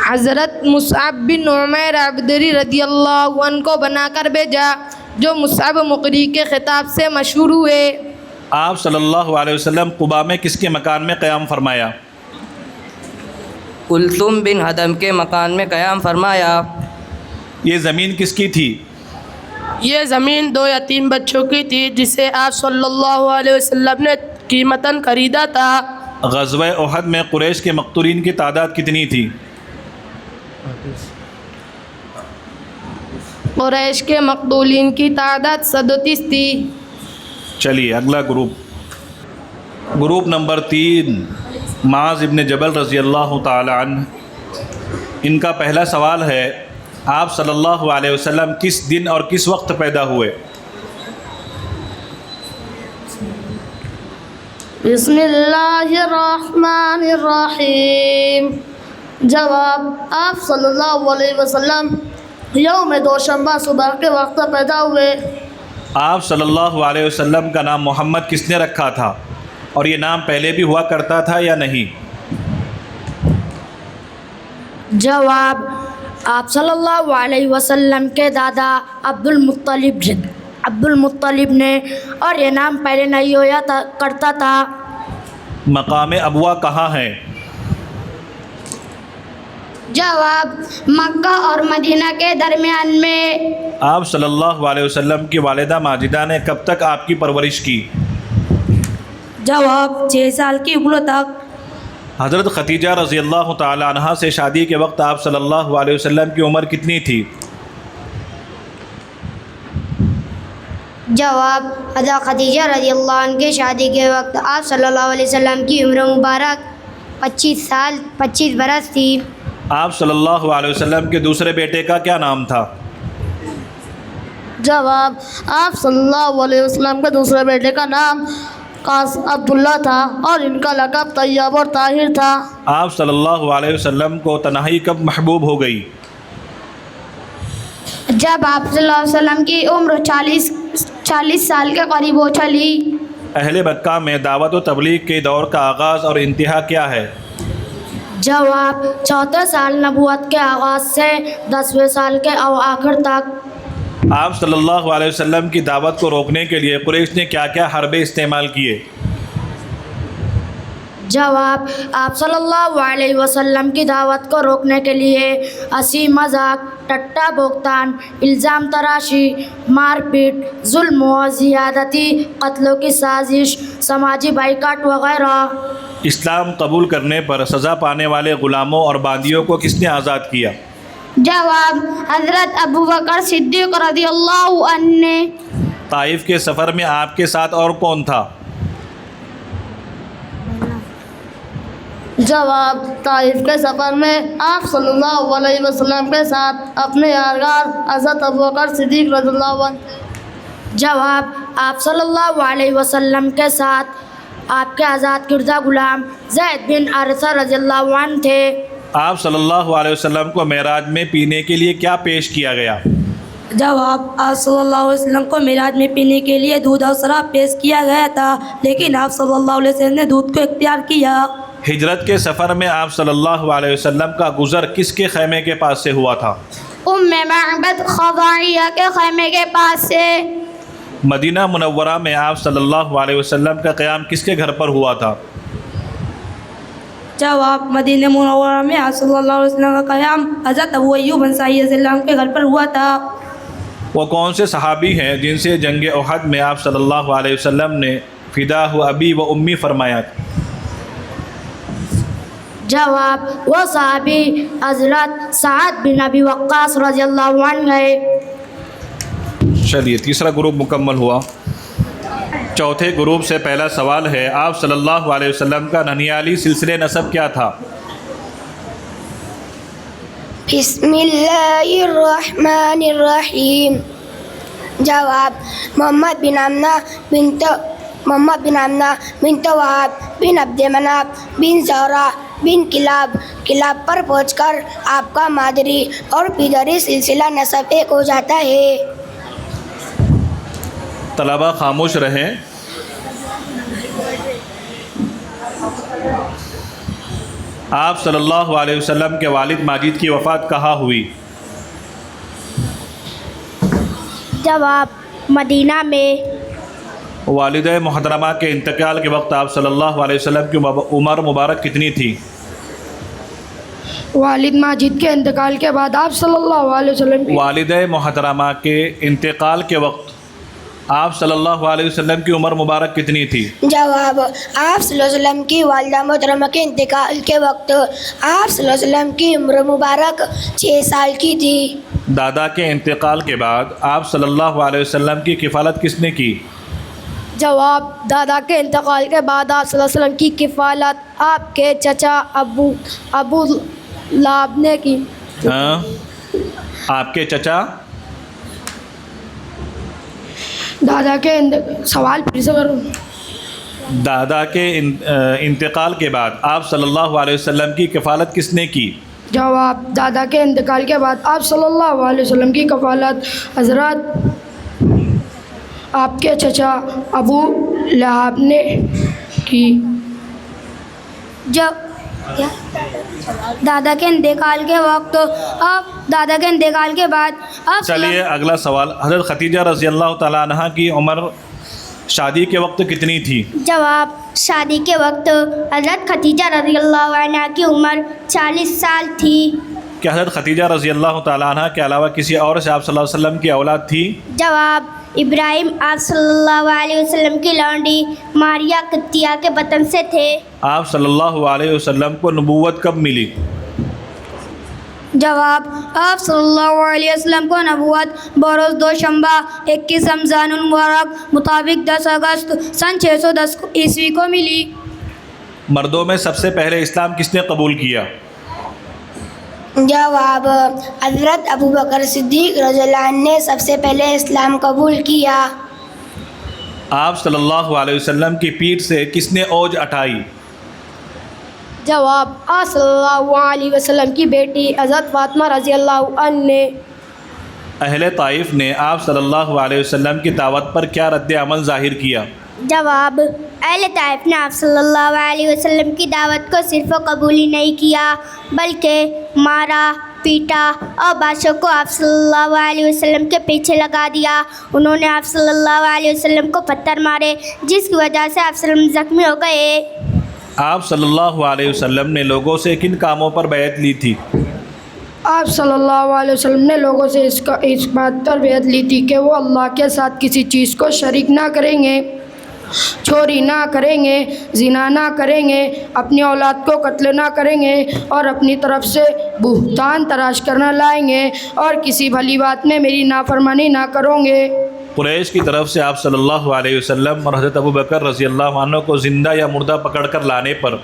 Speaker 11: حضرت مصعب بن عمیر عبدری رضی اللہ عنہ کو بنا کر بھیجا جو مصعب مقری کے خطاب سے مشہور ہوئے.
Speaker 2: آپ صلی اللہ علیہ وسلم قباء میں کس کے مکان میں قیام فرمایا؟
Speaker 10: کلثوم بن حدم کے مکان میں قیام فرمایا.
Speaker 2: یہ زمین کس کی تھی؟
Speaker 11: یہ زمین 2 یا 3 بچوں کی تھی جسے آپ صلی اللہ علیہ وسلم نے قیمتاً خریدا تھا.
Speaker 2: غزوہ احد میں قریش کے مقتولین کی تعداد کتنی تھی؟
Speaker 11: قریش کے مقتولین کی تعداد 37 تھی.
Speaker 2: چلیے اگلا گروپ نمبر 3 معاذ ابن جبل رضی اللہ تعالی عنہ. ان کا پہلا سوال ہے: آپ صلی اللہ علیہ وسلم کس دن اور کس وقت پیدا ہوئے؟
Speaker 4: بسم اللہ الرحمن الرحیم. جواب: آپ صلی اللہ علیہ وسلم یوم دوشنبہ صبح کے وقت پیدا ہوئے.
Speaker 2: آپ صلی اللہ علیہ وسلم کا نام محمد کس نے رکھا تھا اور یہ نام پہلے بھی ہوا کرتا تھا یا نہیں؟
Speaker 4: جواب: آپ صلی اللہ علیہ وسلم کے دادا عبد المطلب نے اور یہ نام پہلے نہیں ہوا کرتا تھا.
Speaker 2: مقام ابوا کہاں ہے؟
Speaker 4: جواب: مکہ اور مدینہ کے درمیان میں.
Speaker 2: آپ صلی اللہ علیہ وسلم کی والدہ ماجدہ نے کب تک آپ کی پرورش کی؟
Speaker 5: جواب: 6 سال کی عمر تک.
Speaker 2: حضرت ختیجہ رضی اللہ تعالی عنہا سے شادی کے وقت آپ صلی اللہ علیہ وسلم کی عمر کتنی تھی؟
Speaker 4: جواب: حضرت خدیجہ رضی اللہ عنہ کی شادی کے وقت آپ صلی اللہ علیہ وسلم کی عمر مبارک 25 برس تھی.
Speaker 2: آپ صلی اللہ علیہ وسلم کے دوسرے بیٹے کا کیا نام تھا؟
Speaker 4: جواب: آپ صلی اللہ علیہ وسلم کے دوسرے بیٹے کا نام قاسم عبداللہ تھا اور ان کا لقب طیب اور طاہر تھا.
Speaker 2: آپ صلی اللہ علیہ وسلم کو تنہائی کب محبوب ہو گئی؟
Speaker 4: جب آپ صلی اللہ علیہ وسلم کی عمر 40 سال کے قریب ہو چلی.
Speaker 2: اہل مکہ میں دعوت و تبلیغ کے دور کا آغاز اور انتہا کیا ہے؟
Speaker 4: جواب: 14 سال نبوت کے آغاز سے 10ویں سال کے آخر تک.
Speaker 2: آپ صلی اللہ علیہ وسلم کی دعوت کو روکنے کے لیے قریش نے کیا کیا حربے استعمال کیے؟
Speaker 4: جواب: آپ صلی اللہ علیہ وسلم کی دعوت کو روکنے کے لیے ہنسی مذاق، ٹٹا بہتان، الزام تراشی، مار پیٹ، ظلم و زیادتی، قتلوں کی سازش، سماجی بائیکاٹ وغیرہ.
Speaker 2: اسلام قبول کرنے پر سزا پانے والے غلاموں اور باندیوں کو کس نے آزاد کیا؟
Speaker 4: جواب: حضرت ابوبکر صدیق رضی اللہ عنہ نے.
Speaker 2: طائف کے سفر میں آپ کے ساتھ اور کون تھا؟
Speaker 11: جواب طائف کے سفر میں آپ صلی اللہ علیہ وسلم کے ساتھ اپنے یادگار حضرت ابوبکر صدیق رضی اللہ عنہ۔
Speaker 4: جواب آپ صلی اللہ علیہ وسلم کے ساتھ آپ کے آزاد کردہ غلام زید بن حارثہ رضی اللہ عنہ تھے۔
Speaker 2: آپ صلی اللہ علیہ وسلم کو معراج میں پینے کے لیے کیا پیش کیا گیا؟
Speaker 5: جواب آپ صلی اللہ علیہ وسلم کو معراج میں پینے کے لیے دودھ اور شراب پیش کیا گیا تھا، لیکن آپ صلی اللہ علیہ وسلم نے دودھ کو اختیار کیا۔
Speaker 2: ہجرت کے سفر میں آپ صلی اللہ علیہ وسلم کا گزر کس کے خیمے کے پاس سے ہوا تھا؟
Speaker 4: ام معبد خزاعیہ کے خیمے کے پاس سے۔
Speaker 2: مدینہ منورہ میں آپ صلی اللہ علیہ وسلم کا قیام کس کے گھر پر ہوا تھا؟
Speaker 5: جواب مدینہ منورہ میں آپ صلی اللہ علیہ وسلم کا قیام حضرت ابو ایوب انصاری رضی اللہ عنہ کے گھر پر ہوا تھا۔
Speaker 2: وہ کون سے صحابی ہیں جن سے جنگ احد میں آپ صلی اللہ علیہ وسلم نے فدا ابی و امی فرمایا؟
Speaker 4: جواب وہ صحابی حضرت سعد بن ابی وقاص رضی اللہ عنہ ہے۔
Speaker 2: چلیے تیسرا گروپ مکمل ہوا۔ چوتھے گروپ سے پہلا سوال ہے، آپ صلی اللہ علیہ وسلم کا ننیالی سلسلے نسب کیا تھا؟
Speaker 3: بسم اللہ الرحمن الرحیم۔ جواب محمد بن آمنہ بنت وہب بن عبد مناف بن زہرہ بن کلاب پر پہنچ کر آپ کا مادری اور پیدری سلسلہ نسب ایک ہو جاتا ہے۔
Speaker 2: طلبہ خاموش رہیں۔ آپ صلی اللہ علیہ وسلم کے والد ماجد کی وفات کہاں ہوئی؟
Speaker 4: جواب مدینہ میں۔
Speaker 2: والدہ محترمہ کے انتقال کے وقت آپ صلی اللہ علیہ وسلم کی عمر مبارک کتنی تھی؟
Speaker 11: والد ماجد کے انتقال کے بعد آپ صلی اللہ علیہ وسلم کی
Speaker 2: والدہ محترمہ کے انتقال کے وقت آپ صلی اللہ علیہ وسلم کی عمر مبارک کتنی تھی؟
Speaker 3: جواب آپ صلی اللہ علیہ وسلم کی والدہ محترمہ کے انتقال کے وقت آپ صلی اللہ علیہ وسلم کی عمر مبارک 6 سال کی تھی۔
Speaker 2: دادا کے انتقال کے بعد آپ صلی اللہ علیہ وسلم کی کفالت کس نے کی؟
Speaker 11: جواب دادا کے انتقال کے بعد آپ صلی اللہ علیہ وسلم کی کفالت آپ کے چچا ابو لہب نے کی۔
Speaker 2: آپ کے چچا
Speaker 11: دادا کے سوال پھر سے کروں۔
Speaker 2: دادا کے انتقال کے بعد آپ صلی اللہ علیہ وسلم کی کفالت کس نے کی؟
Speaker 11: جواب دادا کے انتقال کے بعد آپ صلی اللہ علیہ وسلم کی کفالت حضرت آپ کے چچا ابو لہب نے کی۔
Speaker 4: دادا کے انتقال کے وقت دادا کے انتقال کے بعد آپ
Speaker 2: چلیے اگلا سوال، حضرت ختیجہ رضی اللہ تعالیٰ عنہ کی عمر شادی کے وقت کتنی تھی؟
Speaker 4: جواب شادی کے وقت حضرت ختیجہ رضی اللہ عنہ کی عمر 40 سال تھی۔
Speaker 2: کیا حضرت ختیجہ رضی اللہ تعالیٰ عنہ کے علاوہ کسی اور سے آپ صلی اللہ علیہ وسلم کی اولاد تھی؟
Speaker 4: جواب ابراہیم آپ صلی اللہ علیہ وسلم کی لونڈی ماریا قبطیہ کے وطن سے تھے۔
Speaker 2: آپ صلی اللہ علیہ وسلم کو نبوت کب ملی؟
Speaker 4: جواب آپ صلی اللہ علیہ وسلم کو نبوت بروز دوشنبہ 21 رمضان المبارک مطابق 10 اگست سن 610 عیسوی کو ملی۔
Speaker 2: مردوں میں سب سے پہلے اسلام کس نے قبول کیا؟
Speaker 3: جواب حضرت ابوبکر صدیق رضی اللہ عنہ نے سب سے پہلے اسلام قبول کیا۔
Speaker 2: آپ صلی اللہ علیہ وسلم کی پیٹھ سے کس نے اوج اٹھائی؟
Speaker 11: جواب آپ صلی اللہ علیہ وسلم کی بیٹی حضرت فاطمہ رضی اللہ عنہ نے۔
Speaker 2: اہل طائف نے آپ صلی اللہ علیہ وسلم کی دعوت پر کیا رد عمل ظاہر کیا؟
Speaker 4: جواب اہل طائف نے آپ صلی اللہ علیہ وسلم کی دعوت کو صرف قبول ہی نہیں کیا بلکہ مارا پیٹا اور بادشاہ کو آپ صلی اللہ علیہ وسلم کے پیچھے لگا دیا۔ انہوں نے آپ صلی اللہ علیہ وسلم کو پتھر مارے جس کی وجہ سے آپ صلی اللہ علیہ وسلم زخمی ہو گئے۔
Speaker 2: آپ صلی اللہ علیہ وسلم نے لوگوں سے کن کاموں پر بیعت لی تھی؟
Speaker 11: آپ صلی اللہ علیہ وسلم نے لوگوں سے اس بات پر بیعت لی تھی کہ وہ اللہ کے ساتھ کسی چیز کو شریک نہ کریں گے، چوری نہ کریں گے، زنا نہ کریں گے، اپنی اولاد کو قتل نہ کریں گے اور اپنی طرف سے بہتان تراش کرنا لائیں گے اور کسی بھلی بات میں میری نافرمانی نہ کرو گے۔
Speaker 2: قریش کی طرف سے آپ صلی اللہ علیہ وسلم اور حضرت ابوبکر رضی اللہ عنہ کو زندہ یا مردہ پکڑ کر لانے پر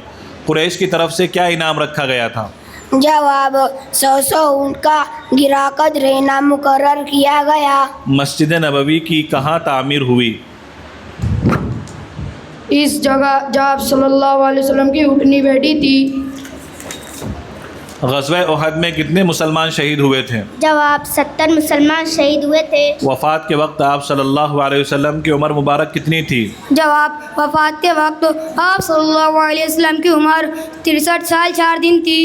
Speaker 2: قریش کی طرف سے کیا انعام رکھا گیا تھا؟
Speaker 5: جواب 100 اونٹ کا گرا قدر انعام مقرر کیا گیا۔
Speaker 2: مسجد نبوی کی کہاں تعمیر ہوئی؟
Speaker 11: اس جگہ جہاں آپ صلی اللہ علیہ وسلم کی اٹھنی بیٹھی تھی۔
Speaker 2: غزوہ احد میں کتنے مسلمان شہید ہوئے تھے؟
Speaker 4: جواب 70 مسلمان شہید ہوئے تھے۔
Speaker 2: وفات کے وقت آپ صلی اللہ علیہ وسلم کی عمر مبارک کتنی تھی؟
Speaker 5: جواب وفات کے وقت آپ صلی اللہ علیہ وسلم کی عمر 63 سال 4 دن تھی۔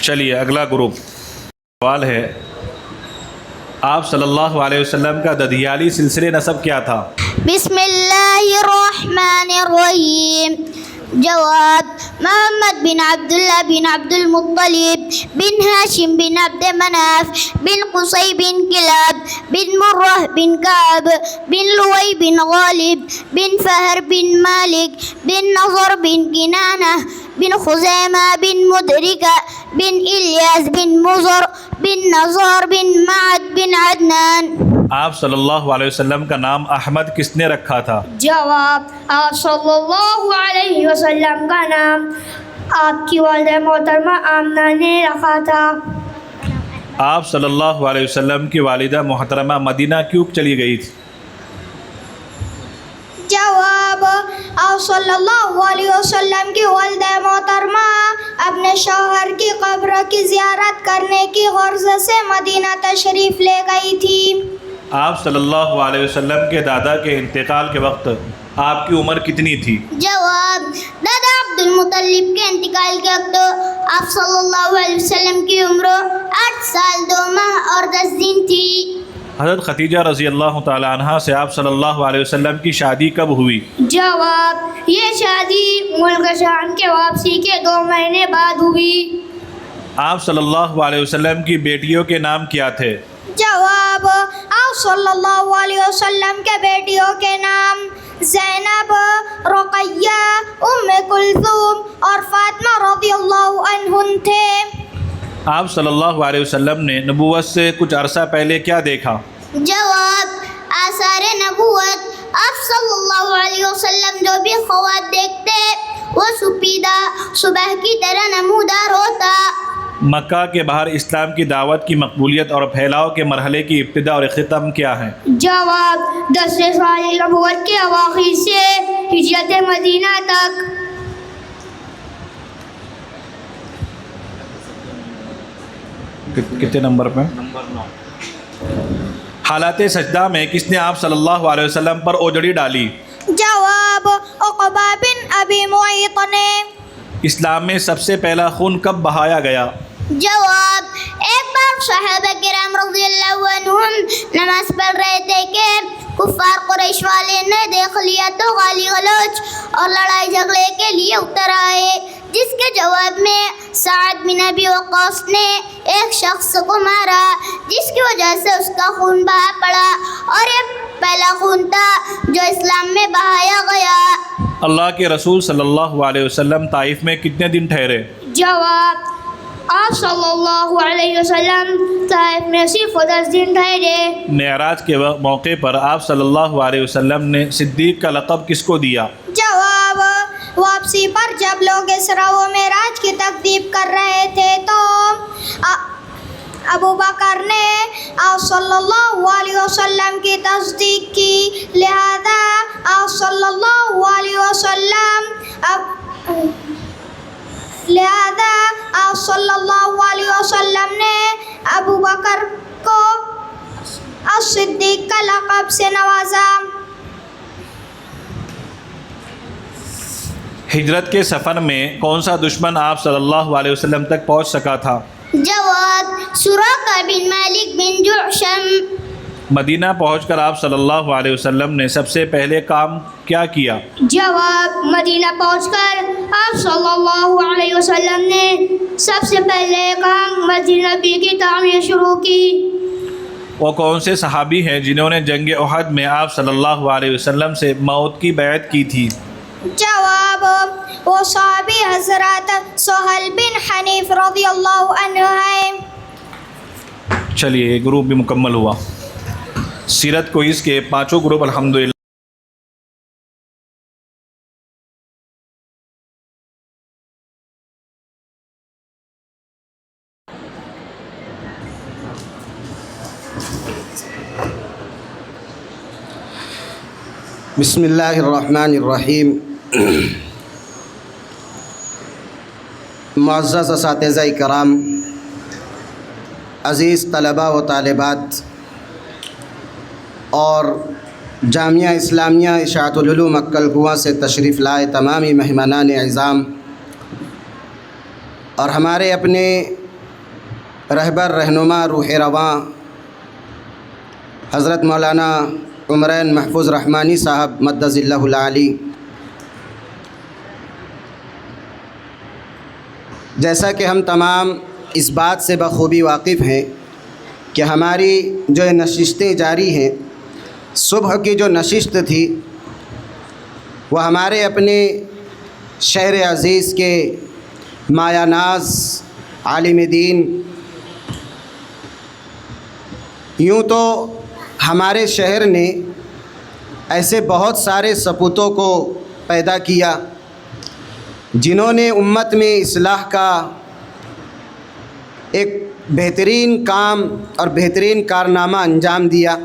Speaker 2: چلیے اگلا گروپ سوال ہے، آپ صلی اللہ علیہ وسلم کا ددیالی سلسلے نسب کیا تھا؟
Speaker 4: بسم اللہ الرحمن الرحیم۔ جواب محمد بن عبداللہ بن عبد المطلب بن ہاشم بن عبد مناف بن قصی بن کلاب بن مرہ بن کعب بن لوی بن غالب بن فہر بن مالک بن نضر بن کنانہ بن خزیمہ بن مدرکہ بن الیاس بن مضر بن نضر بن معد بن عدنان۔
Speaker 2: آپ صلی اللہ علیہ وسلم کا نام احمد کس نے رکھا تھا؟
Speaker 5: جواب آپ صلی اللہ علیہ وسلم کا نام آپ کی والدہ محترمہ آمنہ نے رکھا تھا۔
Speaker 2: آپ صلی اللہ علیہ وسلم کی والدہ محترمہ مدینہ کیوں چلی گئی تھی؟
Speaker 5: جواب آپ صلی اللہ علیہ وسلم کی والدہ محترمہ اپنے شوہر کی قبر کی زیارت کرنے کی غرض سے مدینہ تشریف لے گئی تھی۔
Speaker 2: آپ صلی اللہ علیہ وسلم کے دادا کے انتقال کے وقت آپ کی عمر کتنی تھی؟
Speaker 4: جواب دادا عبد المطلب کے انتقال کے وقت آپ صلی اللہ علیہ وسلم کی عمر 8 سال 2 ماہ اور 10 دن تھی۔
Speaker 2: حضرت خدیجہ رضی اللہ تعالی عنہا سے آپ صلی اللہ علیہ وسلم کی شادی کب ہوئی؟
Speaker 5: جواب یہ شادی ملک شام کے واپسی کے 2 مہینے بعد ہوئی۔
Speaker 2: آپ صلی اللہ علیہ وسلم کی بیٹیوں کے نام کیا تھے؟
Speaker 5: جواب آپ صلی اللہ علیہ وسلم کے بیٹیوں کے نام زینب، رقیہ، ام کلثوم اور فاطمہ رضی اللہ عنہن تھے۔
Speaker 2: آپ صلی اللہ علیہ وسلم نے نبوت سے کچھ عرصہ پہلے کیا دیکھا؟
Speaker 4: جواب آثار نبوت آپ صلی اللہ علیہ وسلم جو بھی خواب دیکھتے وہ سپیدہ صبح کی طرح نمودار ہوتا۔
Speaker 2: مکہ کے باہر اسلام کی دعوت کی مقبولیت اور پھیلاؤ کے مرحلے کی ابتدا اور ختم کیا ہے؟
Speaker 5: جواب 10 سال نبوت کے اواخر سے ہجرت مدینہ تک۔
Speaker 2: کتنے نمبر پہ؟ حالات سجدہ میں کس نے آپ صلی اللہ علیہ وسلم پر اوجڑی ڈالی؟
Speaker 5: جواب عقبہ بن ابی معیط نے۔
Speaker 2: اسلام میں سب سے پہلا خون کب بہایا گیا؟
Speaker 4: جواب ایک بار صحابہ کرام رضی اللہ عنہم نماز پڑھ رہے تھے کہ کفار قریش والے نے دیکھ لیا تو گالی گلوچ اور لڑائی جھگڑے کے لیے اتر آئے، جس کے جواب میں سعد بن ابی وقاص نے ایک شخص کو مارا، جس کی وجہ سے اس کا خون بہا پڑا اور یہ پہلا خون تھا جو اسلام میں بہایا گیا۔
Speaker 2: اللہ کے رسول صلی اللہ علیہ وسلم طائف میں کتنے دن ٹھہرے؟
Speaker 5: جواب آپ صلی اللہ علیہ وسلم طائف میں صرف 10 دن ٹھہرے۔
Speaker 2: معراج کے موقع پر آپ صلی اللہ علیہ وسلم نے صدیق کا لقب کس کو دیا؟
Speaker 5: جواب واپسی پر جب لوگ اسراء و معراج کی تکذیب کر رہے تھے تو ابو بکر نے آپ صلی اللہ علیہ وسلم کی تصدیق کی، لہذا آپ صلی اللہ علیہ وسلم نے ابو بکر کو الصدیق کا لقب سے نوازا۔
Speaker 2: ہجرت کے سفر میں کون سا دشمن آپ صلی اللہ علیہ وسلم تک پہنچ سکا تھا؟
Speaker 4: جواب سراقہ بن مالک بن جعشم۔
Speaker 2: مدینہ پہنچ کر آپ صلی اللہ علیہ وسلم نے سب سے پہلے کام کیا کیا؟
Speaker 5: جواب مدینہ پہنچ کر آپ صلی اللہ علیہ وسلم نے سب سے پہلے کام مسجد نبی کی تعمیر شروع کی۔
Speaker 2: وہ کون سے صحابی ہیں جنہوں نے جنگ احد میں آپ صلی اللہ علیہ وسلم سے موت کی بیعت کی تھی؟
Speaker 5: جواب وہ صحابی حضرت سہل بن حنیف رضی اللہ عنہ ہے۔
Speaker 2: چلیے یہ گروپ بھی مکمل ہوا۔ سیرت کوئز کے 5 گروپ الحمدللہ
Speaker 6: بسم اللہ الرحمن الرحیم. معزز اساتذہ کرام، عزیز طلباء و طالبات اور جامعہ اسلامیہ اشاعت العلوم مکل کنواں سے تشریف لائے تمامی مہمانان اعظام اور ہمارے اپنے رہبر رہنما روح رواں حضرت مولانا عمرین محفوظ رحمانی صاحب مدظ اللہ العالی، جیسا کہ ہم تمام اس بات سے بخوبی واقف ہیں کہ ہماری جو نشستیں جاری ہیں، صبح کی جو نشست تھی وہ ہمارے اپنے شہر عزیز کے مایہ ناز عالم دین، یوں تو ہمارے شہر نے ایسے بہت سارے سپوتوں کو پیدا کیا جنہوں نے امت میں اصلاح کا ایک بہترین کام اور بہترین کارنامہ انجام دیا.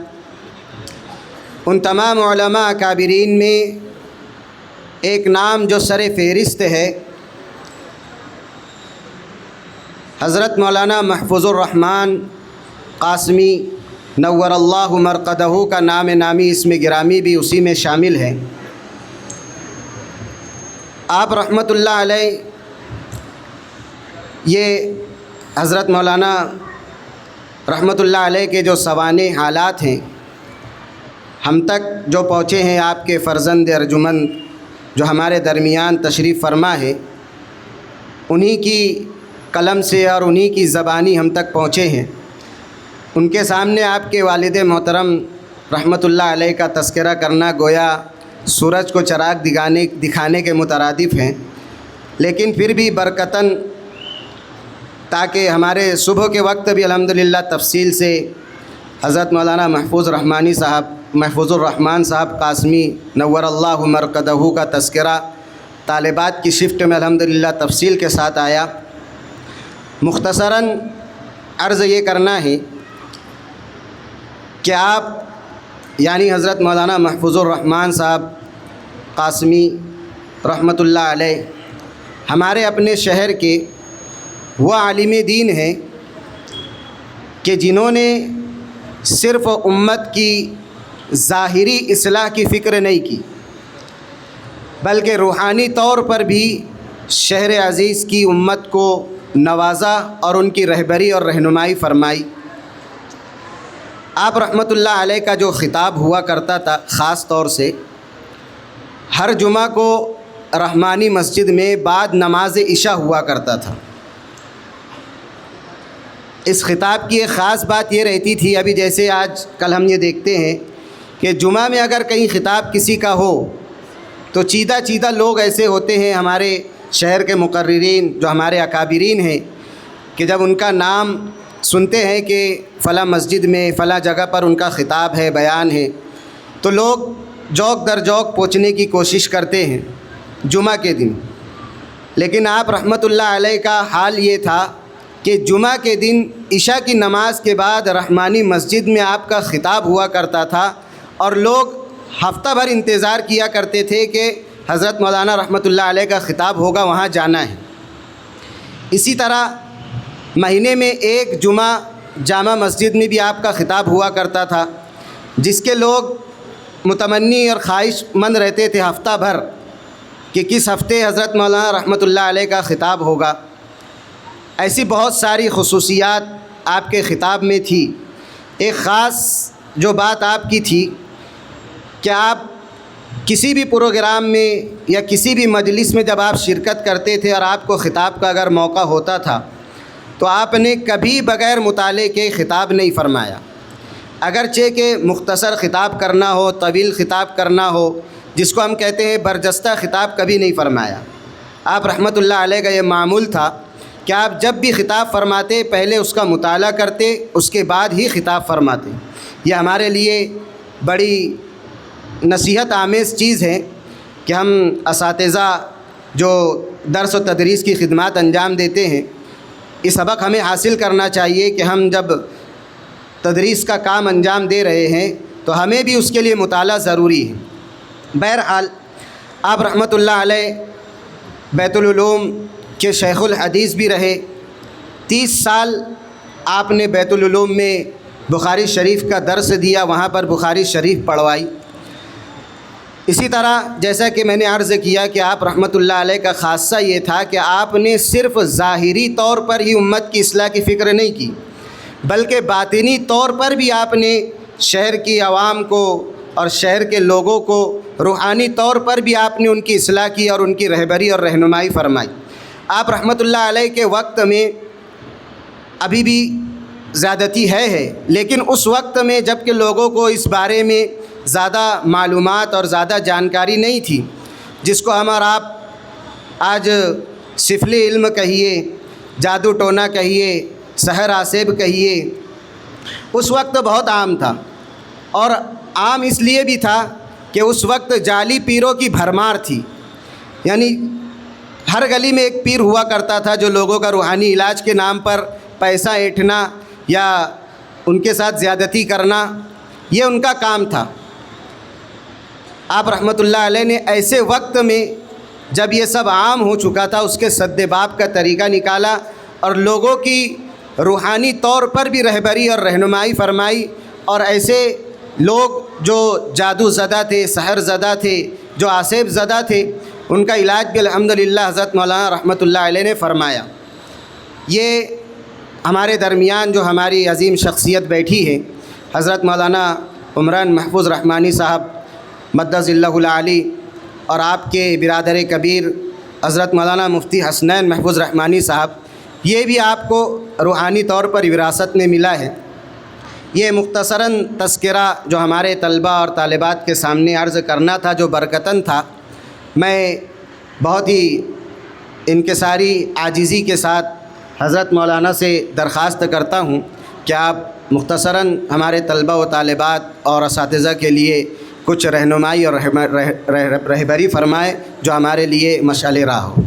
Speaker 6: ان تمام علماء اکابرین میں ایک نام جو سر فہرست ہے، حضرت مولانا محفوظ الرحمن قاسمی نور اللہ مرقدہ کا نام نامی اسم گرامی بھی اسی میں شامل ہے. آپ رحمۃ اللہ علیہ، یہ حضرت مولانا رحمۃ اللہ علیہ کے جو سوانح حالات ہیں، ہم تک جو پہنچے ہیں، آپ کے فرزند ارجمند جو ہمارے درمیان تشریف فرما ہے، انہی کی قلم سے اور انہی کی زبانی ہم تک پہنچے ہیں. ان کے سامنے آپ کے والد محترم رحمۃ اللہ علیہ کا تذکرہ کرنا گویا سورج کو چراغ دکھانے کے مترادف ہیں، لیکن پھر بھی برکتاً تاکہ ہمارے صبح کے وقت بھی الحمدللہ تفصیل سے حضرت مولانا محفوظ الرحمن صاحب قاسمی نور اللہ مرقدہ کا تذکرہ طالبات کی شفٹ میں الحمدللہ تفصیل کے ساتھ آیا. مختصراً عرض یہ کرنا ہے کہ آپ یعنی حضرت مولانا محفوظ الرحمن صاحب قاسمی رحمۃ اللہ علیہ ہمارے اپنے شہر کے وہ عالم دین ہیں کہ جنہوں نے صرف امت کی ظاہری اصلاح کی فکر نہیں کی، بلکہ روحانی طور پر بھی شہر عزیز کی امت کو نوازا اور ان کی رہبری اور رہنمائی فرمائی. آپ رحمۃ اللہ علیہ کا جو خطاب ہوا کرتا تھا، خاص طور سے ہر جمعہ کو رحمانی مسجد میں بعد نماز عشاء ہوا کرتا تھا. اس خطاب کی ایک خاص بات یہ رہتی تھی، ابھی جیسے آج کل ہم یہ دیکھتے ہیں کہ جمعہ میں اگر کہیں خطاب کسی کا ہو تو چیدہ لوگ ایسے ہوتے ہیں ہمارے شہر کے مقررین جو ہمارے اکابرین ہیں کہ جب ان کا نام سنتے ہیں کہ فلاں مسجد میں فلاں جگہ پر ان کا خطاب ہے، بیان ہے، تو لوگ جوک در جوک پہنچنے کی کوشش کرتے ہیں جمعہ کے دن. لیکن آپ رحمۃ اللہ علیہ کا حال یہ تھا کہ جمعہ کے دن عشاء کی نماز کے بعد رحمانی مسجد میں آپ کا خطاب ہوا کرتا تھا اور لوگ ہفتہ بھر انتظار کیا کرتے تھے کہ حضرت مولانا رحمۃ اللہ علیہ کا خطاب ہوگا، وہاں جانا ہے. اسی طرح مہینے میں ایک جمعہ جامع مسجد میں بھی آپ کا خطاب ہوا کرتا تھا، جس کے لوگ متمنی اور خواہش مند رہتے تھے ہفتہ بھر کہ کس ہفتے حضرت مولانا رحمۃ اللہ علیہ کا خطاب ہوگا. ایسی بہت ساری خصوصیات آپ کے خطاب میں تھی. ایک خاص جو بات آپ کی تھی کہ آپ کسی بھی پروگرام میں یا کسی بھی مجلس میں جب آپ شرکت کرتے تھے اور آپ کو خطاب کا اگر موقع ہوتا تھا تو آپ نے کبھی بغیر مطالعے کے خطاب نہیں فرمایا. اگرچہ کہ مختصر خطاب کرنا ہو، طویل خطاب کرنا ہو، جس کو ہم کہتے ہیں برجستہ خطاب، کبھی نہیں فرمایا. آپ رحمۃ اللہ علیہ کا یہ معمول تھا کہ آپ جب بھی خطاب فرماتے پہلے اس کا مطالعہ کرتے، اس کے بعد ہی خطاب فرماتے. یہ ہمارے لیے بڑی نصیحت آمیز چیز ہے کہ ہم اساتذہ جو درس و تدریس کی خدمات انجام دیتے ہیں، یہ سبق ہمیں حاصل کرنا چاہیے کہ ہم جب تدریس کا کام انجام دے رہے ہیں تو ہمیں بھی اس کے لیے مطالعہ ضروری ہے۔ بہرحال آپ رحمۃ اللہ علیہ بیت العلوم کے شیخ الحدیث بھی رہے۔ 30 سال آپ نے بیت العلوم میں بخاری شریف کا درس دیا، وہاں پر بخاری شریف پڑھوائی۔ اسی طرح جیسا کہ میں نے عرض کیا کہ آپ رحمۃ اللہ علیہ کا خاصہ یہ تھا کہ آپ نے صرف ظاہری طور پر ہی امت کی اصلاح کی فکر نہیں کی، بلکہ باطنی طور پر بھی آپ نے شہر کی عوام کو اور شہر کے لوگوں کو روحانی طور پر بھی آپ نے ان کی اصلاح کی اور ان کی رہبری اور رہنمائی فرمائی۔ آپ رحمۃ اللہ علیہ کے وقت میں ابھی بھی زیادتی ہے، لیکن اس وقت میں جب کہ لوگوں کو اس بارے میں زیادہ معلومات اور زیادہ جانکاری نہیں تھی، جس کو ہم اور آپ آج سفلی علم کہیے، جادو ٹونا کہیے، سحر آسیب کہیے، اس وقت بہت عام تھا۔ اور عام اس لیے بھی تھا کہ اس وقت جعلی پیروں کی بھرمار تھی، یعنی ہر گلی میں ایک پیر ہوا کرتا تھا جو لوگوں کا روحانی علاج کے نام پر پیسہ اینٹھنا یا ان کے ساتھ زیادتی کرنا، یہ ان کا کام تھا۔ آپ رحمۃ اللہ علیہ نے ایسے وقت میں جب یہ سب عام ہو چکا تھا اس کے سد باب کا طریقہ نکالا اور لوگوں کی روحانی طور پر بھی رہبری اور رہنمائی فرمائی، اور ایسے لوگ جو جادو زدہ تھے، سحر زدہ تھے، جو آسیب زدہ تھے، ان کا علاج بھی الحمدللہ حضرت مولانا رحمۃ اللہ علیہ نے فرمایا۔ یہ ہمارے درمیان جو ہماری عظیم شخصیت بیٹھی ہے حضرت مولانا عمران محفوظ رحمانی صاحب مدظ اللہ العالی، اور آپ کے برادر کبیر حضرت مولانا مفتی حسنین محفوظ رحمانی صاحب، یہ بھی آپ کو روحانی طور پر وراثت میں ملا ہے۔ یہ مختصراً تذکرہ جو ہمارے طلبہ اور طالبات کے سامنے عرض کرنا تھا، جو برکتاً تھا، میں بہت ہی انکساری عاجزی کے ساتھ حضرت مولانا سے درخواست کرتا ہوں کہ آپ مختصراً ہمارے طلبہ و طالبات اور اساتذہ کے لیے کچھ رہنمائی اور رہبری فرمائیں جو ہمارے لیے مشعل راہ ہو۔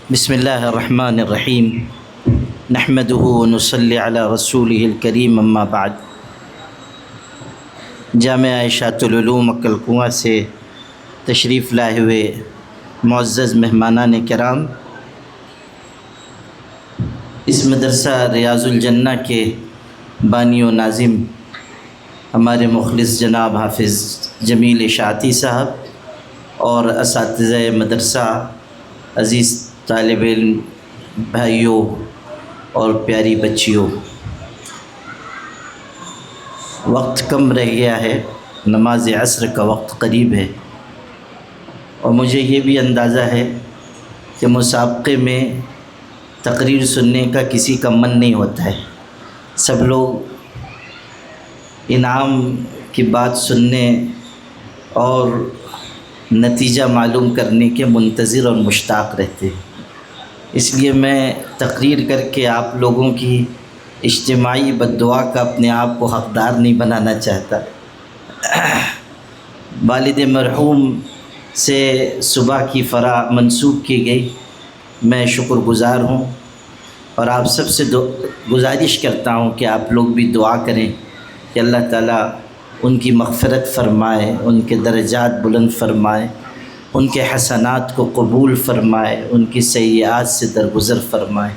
Speaker 12: بسم اللہ الرحمن الرحیم، نحمده ونصلی علی رسولہ الکریم، اما بعد۔ جامعہ اشاعۃ العلوم عقل کنواں سے تشریف لائے ہوئے معزز مہمانان کرام، اس مدرسہ ریاض الجنہ کے بانی و ناظم ہمارے مخلص جناب حافظ جمیل اشاعتی صاحب اور اساتذہ مدرسہ، عزیز طالب علم بھائیوں اور پیاری بچیوں، وقت کم رہ گیا ہے، نماز عصر کا وقت قریب ہے، اور مجھے یہ بھی اندازہ ہے کہ مسابقے میں تقریر سننے کا کسی کا من نہیں ہوتا ہے، سب لوگ انعام کی بات سننے اور نتیجہ معلوم کرنے کے منتظر اور مشتاق رہتے ہیں۔ اس لیے میں تقریر کر کے آپ لوگوں کی اجتماعی بددعا کا اپنے آپ کو حقدار نہیں بنانا چاہتا۔ والد مرحوم سے صبح کی فرا منسوب کی گئی، میں شکر گزار ہوں، اور آپ سب سے گزارش کرتا ہوں کہ آپ لوگ بھی دعا کریں کہ اللہ تعالیٰ ان کی مغفرت فرمائے، ان کے درجات بلند فرمائے، ان کے حسنات کو قبول فرمائے، ان کی سیئات سے درگزر فرمائے۔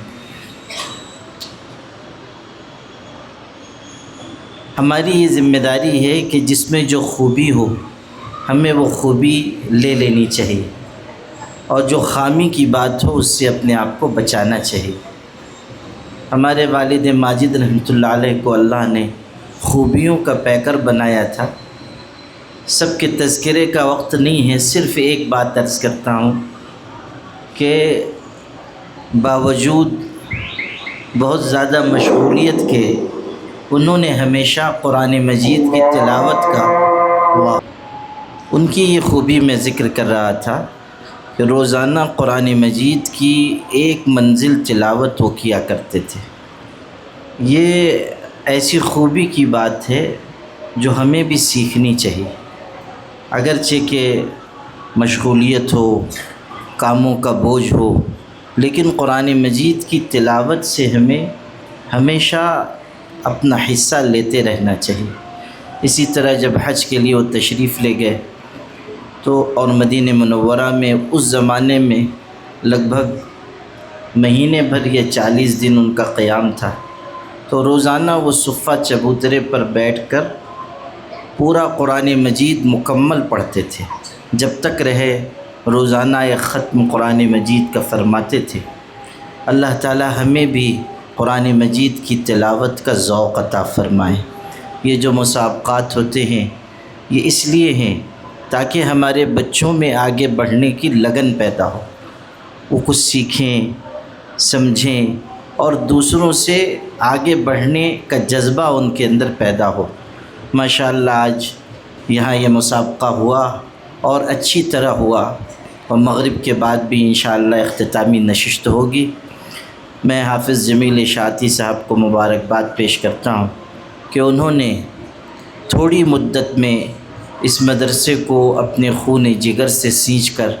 Speaker 12: ہماری یہ ذمہ داری ہے کہ جس میں جو خوبی ہو ہمیں وہ خوبی لے لینی چاہیے، اور جو خامی کی بات ہو اس سے اپنے آپ کو بچانا چاہیے۔ ہمارے والد ماجد رحمۃ اللہ علیہ کو اللہ نے خوبیوں کا پیکر بنایا تھا۔ سب کے تذکرے کا وقت نہیں ہے، صرف ایک بات عرض کرتا ہوں کہ باوجود بہت زیادہ مشغولیت کے انہوں نے ہمیشہ قرآن مجید کی تلاوت کا، ان کی یہ خوبی میں ذکر کر رہا تھا کہ روزانہ قرآن مجید کی ایک منزل تلاوت وہ کیا کرتے تھے۔ یہ ایسی خوبی کی بات ہے جو ہمیں بھی سیکھنی چاہیے. اگرچہ کہ مشغولیت ہو، کاموں کا بوجھ ہو، لیکن قرآن مجید کی تلاوت سے ہمیں ہمیشہ اپنا حصہ لیتے رہنا چاہیے. اسی طرح جب حج کے لیے وہ تشریف لے گئے تو اور مدینہ منورہ میں اس زمانے میں لگ بھگ مہینے بھر یا 40 دن ان کا قیام تھا، تو روزانہ وہ صفہ چبوترے پر بیٹھ کر پورا قرآن مجید مکمل پڑھتے تھے. جب تک رہے روزانہ ایک ختم قرآن مجید کا فرماتے تھے. اللہ تعالی ہمیں بھی قرآن مجید کی تلاوت کا ذوق عطا فرمائے. یہ جو مسابقات ہوتے ہیں یہ اس لیے ہیں تاکہ ہمارے بچوں میں آگے بڑھنے کی لگن پیدا ہو، وہ کچھ سیکھیں، سمجھیں اور دوسروں سے آگے بڑھنے کا جذبہ ان کے اندر پیدا ہو. ماشاءاللہ آج یہاں یہ مسابقہ ہوا اور اچھی طرح ہوا، اور مغرب کے بعد بھی انشاءاللہ اختتامی نشست ہوگی. میں حافظ جمیل اشاعتی صاحب کو مبارکباد پیش کرتا ہوں کہ انہوں نے تھوڑی مدت میں اس مدرسے کو اپنے خون جگر سے سینچ کر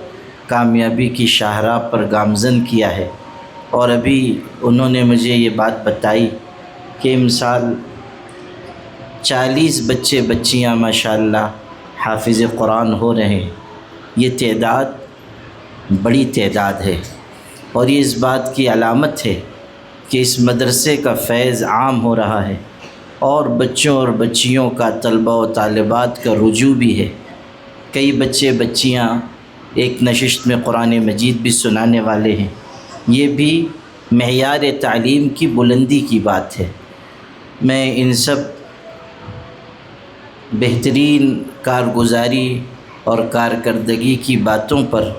Speaker 12: کامیابی کی شاہراہ پر گامزن کیا ہے. اور ابھی انہوں نے مجھے یہ بات بتائی کہ امسال 40 بچے بچیاں ماشاءاللہ حافظ قرآن ہو رہے ہیں. یہ تعداد بڑی تعداد ہے، اور یہ اس بات کی علامت ہے کہ اس مدرسے کا فیض عام ہو رہا ہے، اور بچوں اور بچیوں کا، طلبہ و طالبات کا رجوع بھی ہے. کئی بچے بچیاں ایک نشست میں قرآن مجید بھی سنانے والے ہیں. یہ بھی معیار تعلیم کی بلندی کی بات ہے. میں ان سب بہترین کارگزاری اور کارکردگی کی باتوں پر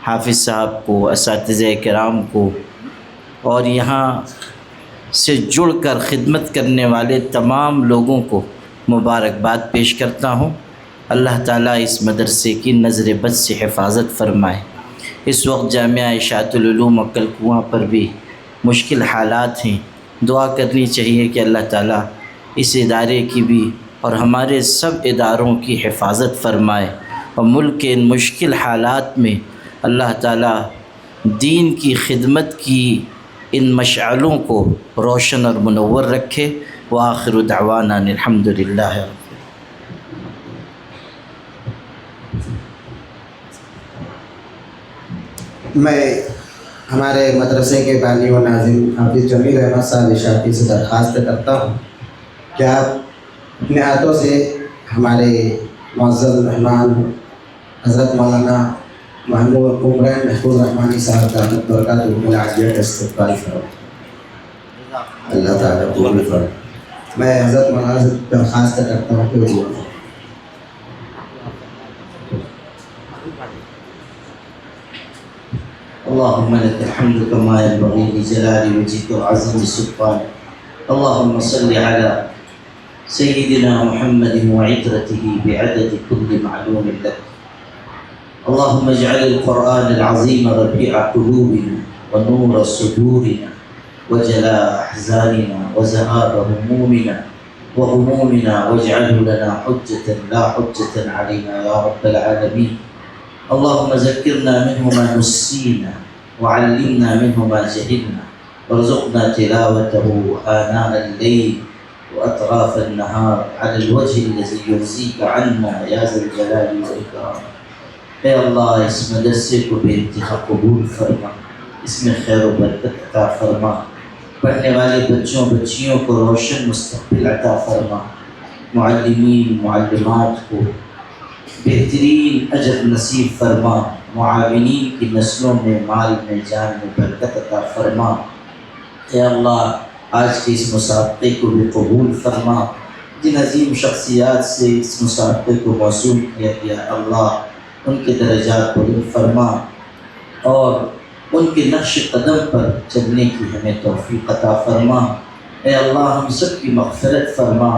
Speaker 12: حافظ صاحب کو، اساتذہ کرام کو اور یہاں سے جڑ کر خدمت کرنے والے تمام لوگوں کو مبارکباد پیش کرتا ہوں. اللہ تعالیٰ اس مدرسے کی نظر بد سے حفاظت فرمائے. اس وقت جامعہ اشاعت العلوم عقل کنواں پر بھی مشکل حالات ہیں. دعا کرنی چاہیے کہ اللہ تعالیٰ اس ادارے کی بھی اور ہمارے سب اداروں کی حفاظت فرمائے، اور ملک کے ان مشکل حالات میں اللہ تعالیٰ دین کی خدمت کی ان مشعلوں کو روشن اور منور رکھے. وآخر دعوانا الحمدللہ.
Speaker 6: میں ہمارے مدرسے کے بانی و ناظم حافظ جمیل احمد صاحب اشاعتی سے درخواست کرتا ہوں کہ آپ اپنے ہاتھوں سے ہمارے معزز مہمان حضرت مولانا محمود عمران محفوظ رحمانی صاحب کا برکاتہ العالیہ کا استقبال کرو. اللہ تعالیٰ قبول فرمائے. میں حضرت مولانا سے درخواست کرتا ہوں کہ وہ
Speaker 12: اللهم لك الحمد كما ينبغي لجلال وجهك وعظيم سلطانك. اللهم صل على سيدنا محمد وعترته بعدد كل معلوم لك. اللهم اجعل القرآن العظيم ربيع قلوبنا ونور صدورنا وجلاء أحزاننا وذهاب همومنا وغمومنا، واجعله لنا حجة لا حجة علينا يا رب العالمين. اللهم ذكرنا منه ما نسينا وعلمنا منه ما جهلنا، وارزقنا تلاوته آناء الليل وأطراف النهار على الوجه الذي يرضيك عنا يا ذا الجلال والإكرام. اے اللہ اس مدرسے کو بے انتہا قبول فرما، اس میں خیر و برکت عطا فرما، پڑھنے والے بچوں بچیوں کو روشن مستقبل عطا فرما، معلمین معلمات کو بہترین اجر نصیب فرما، معاونین کی نسلوں میں مال میں جان میں برکت عطا فرما. اے اللہ آج کے اس مسابقے کو بھی قبول فرما. جن عظیم شخصیات سے اس مسابقے کو موصول کیا گیا اللہ ان کے درجات بلند فرما، اور ان کے نقش قدم پر چلنے کی ہمیں توفیق عطا فرما. اے اللہ ہم سب کی مغفرت فرما،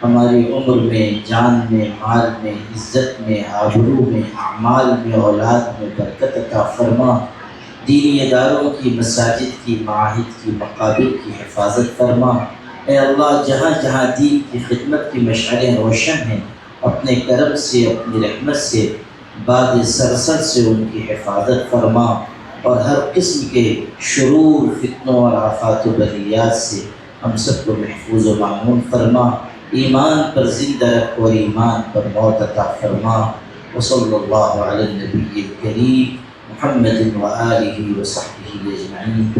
Speaker 12: ہماری عمر میں، جان میں، مال میں، عزت میں، آبرو میں، اعمال میں، اولاد میں برکت عطا فرما. دینی اداروں کی، مساجد کی، معاہد کی، مقابر کی حفاظت فرما. اے اللہ جہاں جہاں دین کی خدمت کی مشعلیں روشن ہیں اپنے کرم سے اپنی رحمت سے باد سرسر سے ان کی حفاظت فرما اور ہر قسم کے شرور فتنوں اور آفات و بلیات سے ہم سب کو محفوظ و معمون فرما، ایمان پر زندہ رکھ اور ایمان پر موت عطا فرما۔ وصلی اللہ علی النبی الکریم محمد و آلہ و صحبہ اجمعین۔